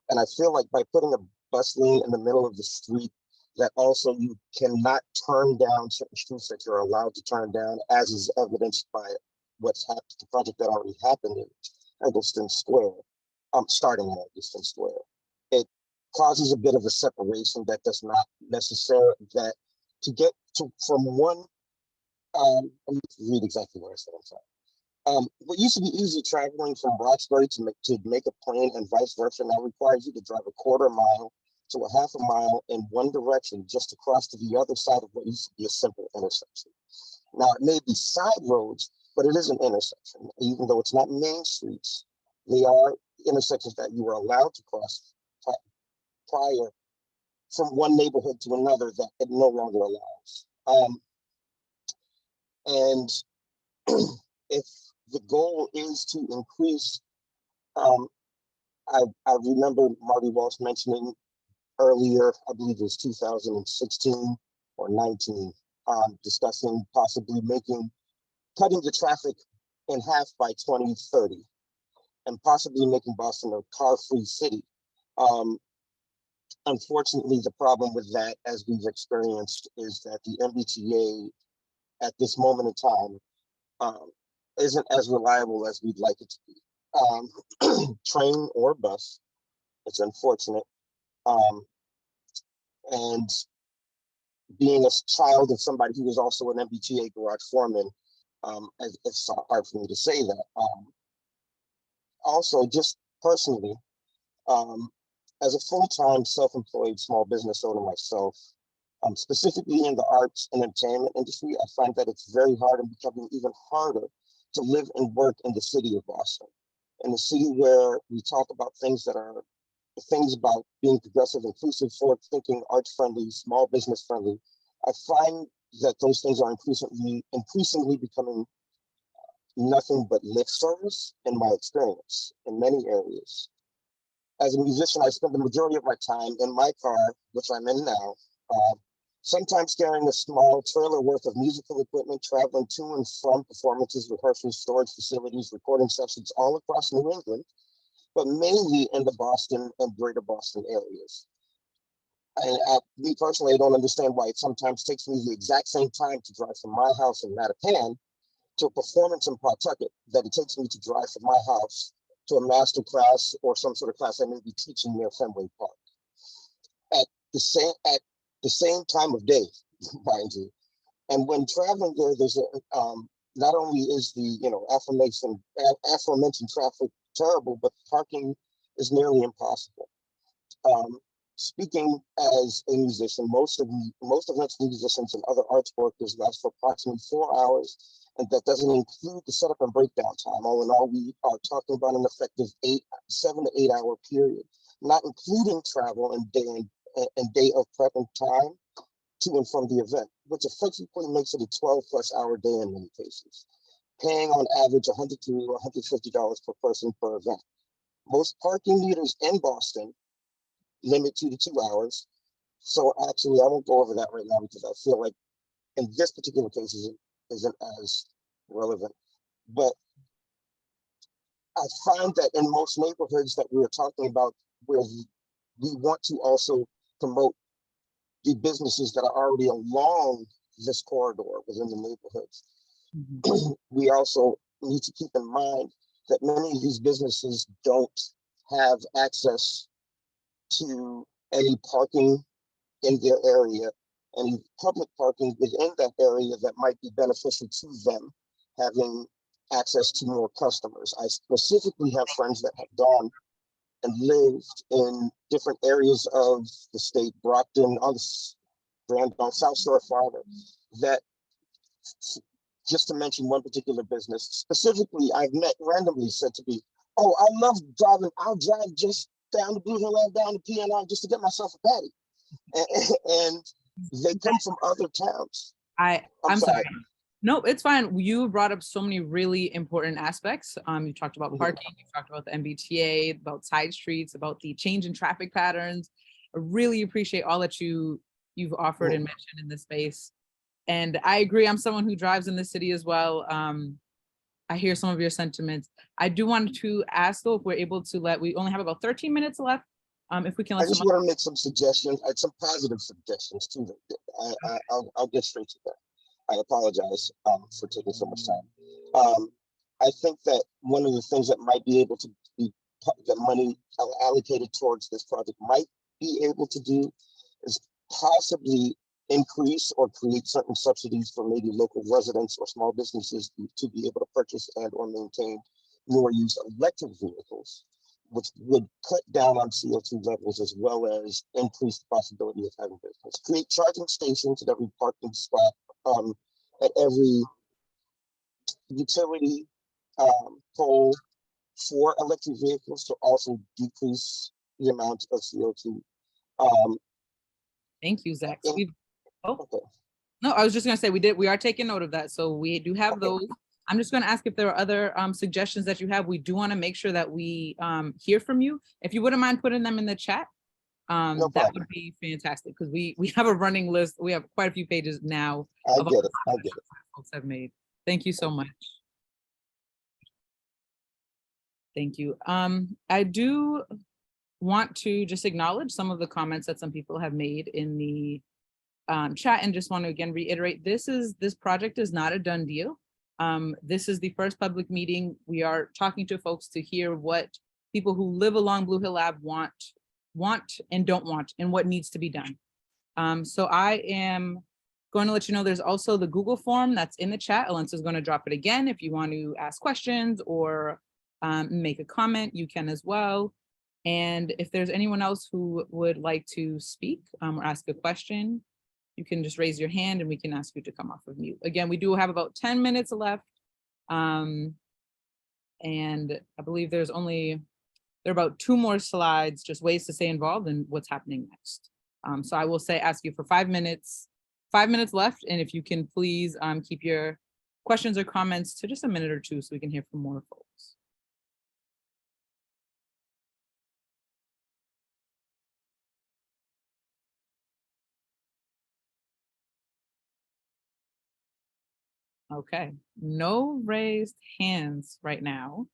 [SPEAKER 16] And I feel like by putting a bus lane in the middle of the street, that also you cannot turn down certain streets that you're allowed to turn down, as is evidenced by what's happened, the project that already happened in Eggleston Square, starting in Eggleston Square. It causes a bit of a separation that does not necessarily, that to get to from one, let me read exactly what I said, I'm sorry. What used to be easy traveling from Roxbury to make a plane and vice versa now requires you to drive a quarter mile to a half a mile in one direction just to cross to the other side of what used to be a simple intersection. Now, it may be side roads, but it is an intersection. Even though it's not main streets, they are intersections that you were allowed to cross prior from one neighborhood to another that it no longer allows. And if the goal is to increase, I remember Marty Walsh mentioning earlier, I believe it was 2016 or 19, discussing possibly cutting the traffic in half by 2030 and possibly making Boston a car-free city. Unfortunately, the problem with that, as we've experienced, is that the MBTA at this moment in time isn't as reliable as we'd like it to be. Train or bus, it's unfortunate. And being a child of somebody who was also an MBTA garage foreman, it's hard for me to say that. Also, just personally, as a full-time self-employed small business owner myself, specifically in the arts and entertainment industry, I find that it's very hard and becoming even harder to live and work in the city of Boston. In a city where we talk about things about being progressive, inclusive, forward-thinking, arts-friendly, small business friendly, I find that those things are increasingly becoming nothing but lip service in my experience in many areas. As a musician, I spend the majority of my time in my car, which I'm in now, sometimes carrying a small trailer worth of musical equipment, traveling to and from performances, rehearsals, storage facilities, recording sessions all across New England, but mainly in the Boston and greater Boston areas. And me personally, I don't understand why it sometimes takes me the exact same time to drive from my house in Mattapan to a performance in Pawtucket that it takes me to drive from my house to a master class or some sort of class I may be teaching near Fenway Park. At the same time of day, mind you. And when traveling there, there's not only is the aforementioned traffic terrible, but parking is nearly impossible. Speaking as a musician, most of us musicians and other arts workers last for approximately 4 hours, and that doesn't include the setup and breakdown time. All in all, we are talking about an effective 7 to 8 hour period, not including travel and day of prep and time to and from the event, which effectively makes it a 12+ hour day in many cases, paying on average $100 to $150 per person per event. Most parking meters in Boston limit 2 to 2 hours. So actually, I won't go over that right now because I feel like in this particular case isn't as relevant. But I find that in most neighborhoods that we are talking about, where we want to also promote the businesses that are already along this corridor within the neighborhoods, we also need to keep in mind that many of these businesses don't have access to any parking in their area, any public parking within that area that might be beneficial to them having access to more customers. I specifically have friends that have gone and lived in different areas of the state, Brockton, on South Shore farther, that, just to mention one particular business, specifically I've met randomly said to me, oh, I love driving, I'll drive just down to Blue Hill Ave, down to PNR just to get myself a patty. And they come from other towns.
[SPEAKER 15] I'm sorry. No, it's fine. You brought up so many really important aspects. You talked about parking, you talked about the MBTA, about side streets, about the change in traffic patterns. I really appreciate all that you've offered and mentioned in this space. And I agree, I'm someone who drives in the city as well. I hear some of your sentiments. I do want to ask though, if we're able to we only have about 13 minutes left. If we can
[SPEAKER 16] I just want to make some suggestions, some positive suggestions too. I'll get straight to that. I apologize for taking so much time. I think that one of the things that might be able to be the money allocated towards this project might be able to do is possibly increase or create certain subsidies for maybe local residents or small businesses to be able to purchase and or maintain newer used electric vehicles, which would cut down on CO2 levels as well as increase the possibility of having business. Create charging stations at every parking spot, at every utility pole for electric vehicles to also decrease the amount of CO2.
[SPEAKER 15] Thank you, Zach. No, I was just gonna say we are taking note of that. So we do have those. I'm just gonna ask if there are other suggestions that you have. We do wanna make sure that we hear from you. If you wouldn't mind putting them in the chat, that would be fantastic because we have a running list. We have quite a few pages now.
[SPEAKER 16] I get it.
[SPEAKER 15] Folks have made. Thank you so much. Thank you. I do want to just acknowledge some of the comments that some people have made in the chat and just want to again reiterate, this project is not a done deal. This is the first public meeting. We are talking to folks to hear what people who live along Blue Hill Ave want and don't want and what needs to be done. So I am going to let you know there's also the Google form that's in the chat. Alyssa is going to drop it again. If you want to ask questions or make a comment, you can as well. And if there's anyone else who would like to speak or ask a question, you can just raise your hand and we can ask you to come off of mute. Again, we do have about 10 minutes left. And I believe there are about 2 more slides, just ways to stay involved and what's happening next. So I will ask you for 5 minutes left. And if you can please keep your questions or comments to just a minute or 2 so we can hear from more folks. Okay, no raised hands right now.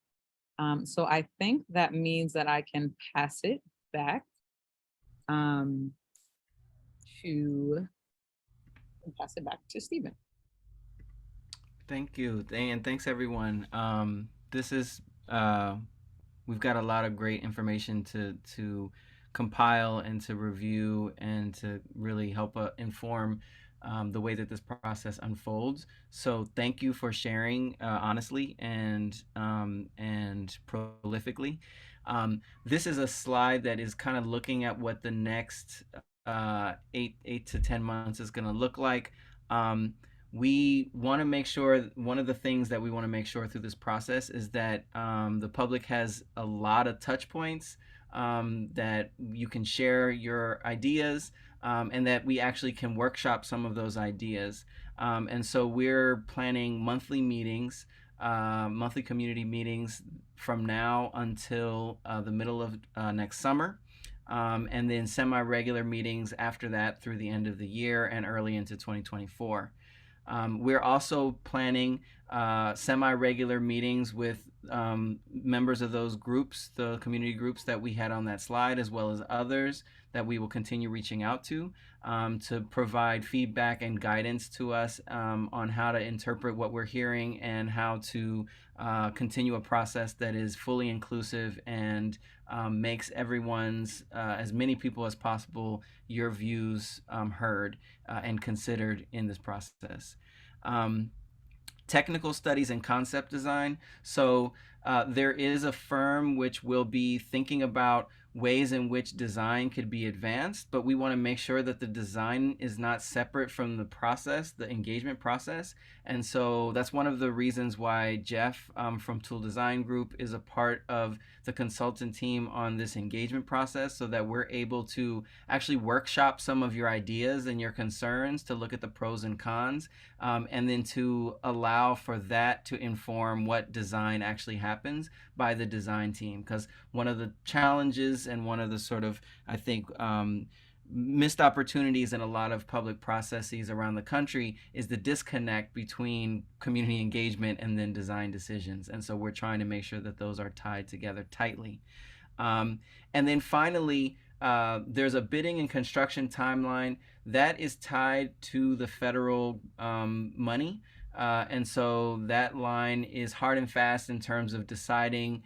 [SPEAKER 15] So I think that means that I can pass it back to Stephen.
[SPEAKER 2] Thank you, and thanks everyone. This is we've got a lot of great information to compile and to review and to really help inform the way that this process unfolds. So thank you for sharing honestly and prolifically. This is a slide that is kind of looking at what the next 8 to 10 months is going to look like. We want to make sure, one of the things that we want to make sure through this process is that the public has a lot of touch points, that you can share your ideas, and that we actually can workshop some of those ideas. And so we're planning monthly meetings, monthly community meetings from now until the middle of next summer. And then semi-regular meetings after that through the end of the year and early into 2024. We're also planning semi-regular meetings with members of those groups, the community groups that we had on that slide, as well as others that we will continue reaching out to provide feedback and guidance to us on how to interpret what we're hearing and how to continue a process that is fully inclusive and makes everyone's, as many people as possible, your views heard and considered in this process. Technical studies and concept design. So there is a firm which will be thinking about ways in which design could be advanced, but we want to make sure that the design is not separate from the process, the engagement process. And so that's one of the reasons why Jeff from Tool Design Group is a part of the consultant team on this engagement process, so that we're able to actually workshop some of your ideas and your concerns to look at the pros and cons, and then to allow for that to inform what design actually happens by the design team. Because one of the challenges and one of the sort of, I think, missed opportunities in a lot of public processes around the country is the disconnect between community engagement and then design decisions. And so we're trying to make sure that those are tied together tightly. And then finally, there's a bidding and construction timeline that is tied to the federal money. And so that line is hard and fast in terms of deciding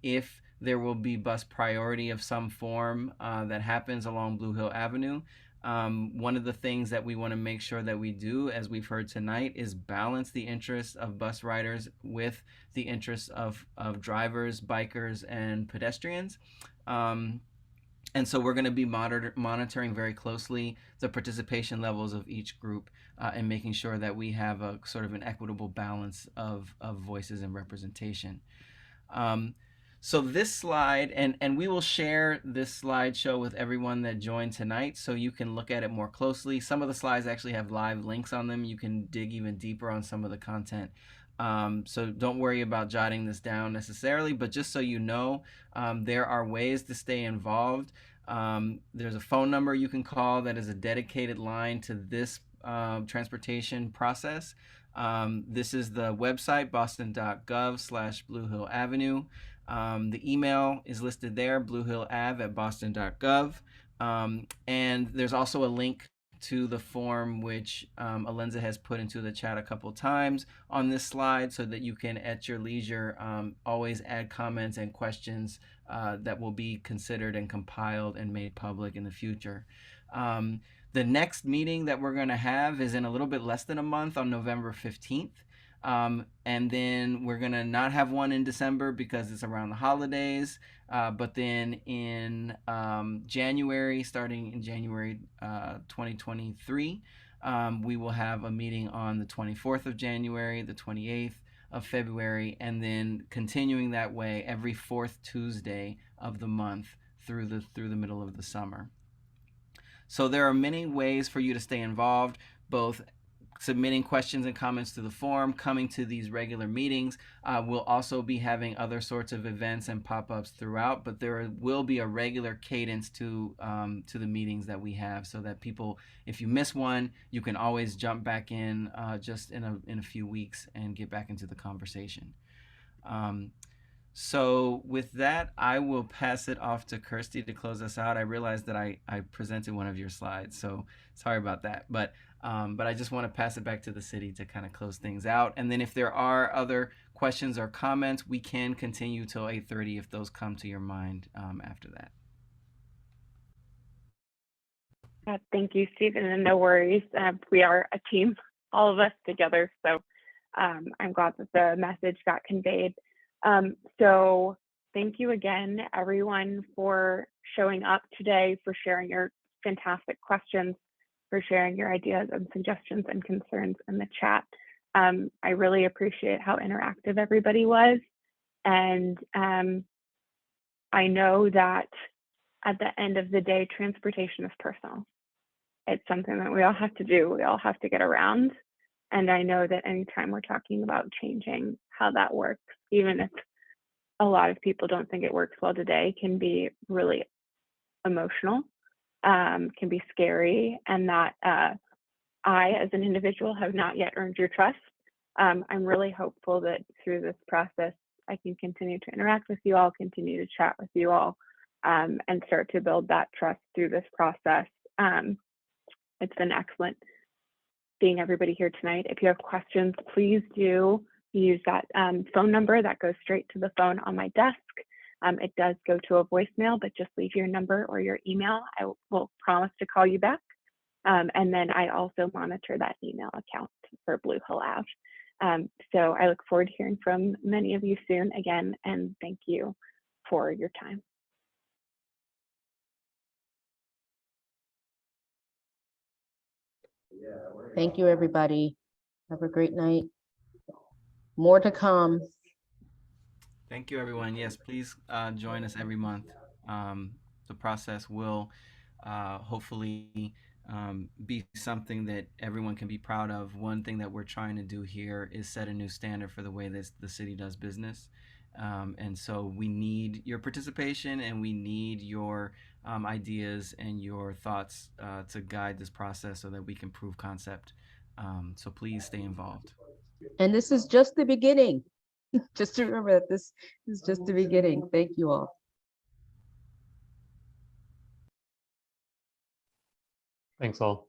[SPEAKER 2] if there will be bus priority of some form that happens along Blue Hill Avenue. One of the things that we want to make sure that we do, as we've heard tonight, is balance the interests of bus riders with the interests of drivers, bikers, and pedestrians. And so we're going to be monitoring very closely the participation levels of each group and making sure that we have a sort of an equitable balance of voices and representation. So this slide, and we will share this slideshow with everyone that joined tonight so you can look at it more closely. Some of the slides actually have live links on them. You can dig even deeper on some of the content. So don't worry about jotting this down necessarily, but just so you know, there are ways to stay involved. There's a phone number you can call that is a dedicated line to this transportation process. This is the website, boston.gov/Blue Hill Avenue. The email is listed there, bluehillav@boston.gov. And there's also a link to the form which Alenza has put into the chat a couple times on this slide, so that you can, at your leisure, always add comments and questions that will be considered and compiled and made public in the future. The next meeting that we're going to have is in a little bit less than a month on November 15th. And then we're going to not have one in December because it's around the holidays. But then in January, starting in January 2023, we will have a meeting on the 24th of January, the 28th of February, and then continuing that way every fourth Tuesday of the month through the middle of the summer. So there are many ways for you to stay involved, both submitting questions and comments to the forum, coming to these regular meetings. We'll also be having other sorts of events and pop-ups throughout, but there will be a regular cadence to the meetings that we have, so that people, if you miss one, you can always jump back in just in a few weeks and get back into the conversation. So with that, I will pass it off to Kirsty to close us out. I realized that I presented one of your slides, so sorry about that. But I just want to pass it back to the city to kind of close things out. And then if there are other questions or comments, we can continue till 8:30 if those come to your mind after that.
[SPEAKER 1] Thank you, Stephen, and no worries. We are a team, all of us together. So I'm glad that the message got conveyed. So thank you again, everyone, for showing up today, for sharing your fantastic questions, for sharing your ideas and suggestions and concerns in the chat. I really appreciate how interactive everybody was. And I know that at the end of the day, transportation is personal. It's something that we all have to do. We all have to get around. And I know that anytime we're talking about changing how that works, even if a lot of people don't think it works well today, can be really emotional, can be scary, and that I, as an individual, have not yet earned your trust. I'm really hopeful that through this process, I can continue to interact with you all, continue to chat with you all, and start to build that trust through this process. It's been excellent seeing everybody here tonight. If you have questions, please do use that phone number that goes straight to the phone on my desk. It does go to a voicemail, but just leave your number or your email. I will promise to call you back. And then I also monitor that email account for Blue Hill Ave. So I look forward to hearing from many of you soon again, and thank you for your time.
[SPEAKER 3] Thank you, everybody. Have a great night. More to come.
[SPEAKER 2] Thank you, everyone. Yes, please join us every month. The process will hopefully be something that everyone can be proud of. One thing that we're trying to do here is set a new standard for the way the city does business. And so we need your participation, and we need your ideas and your thoughts to guide this process so that we can prove concept. So please stay involved.
[SPEAKER 3] And this is just the beginning. Just to remember that this is just the beginning. Thank you all.
[SPEAKER 17] Thanks all.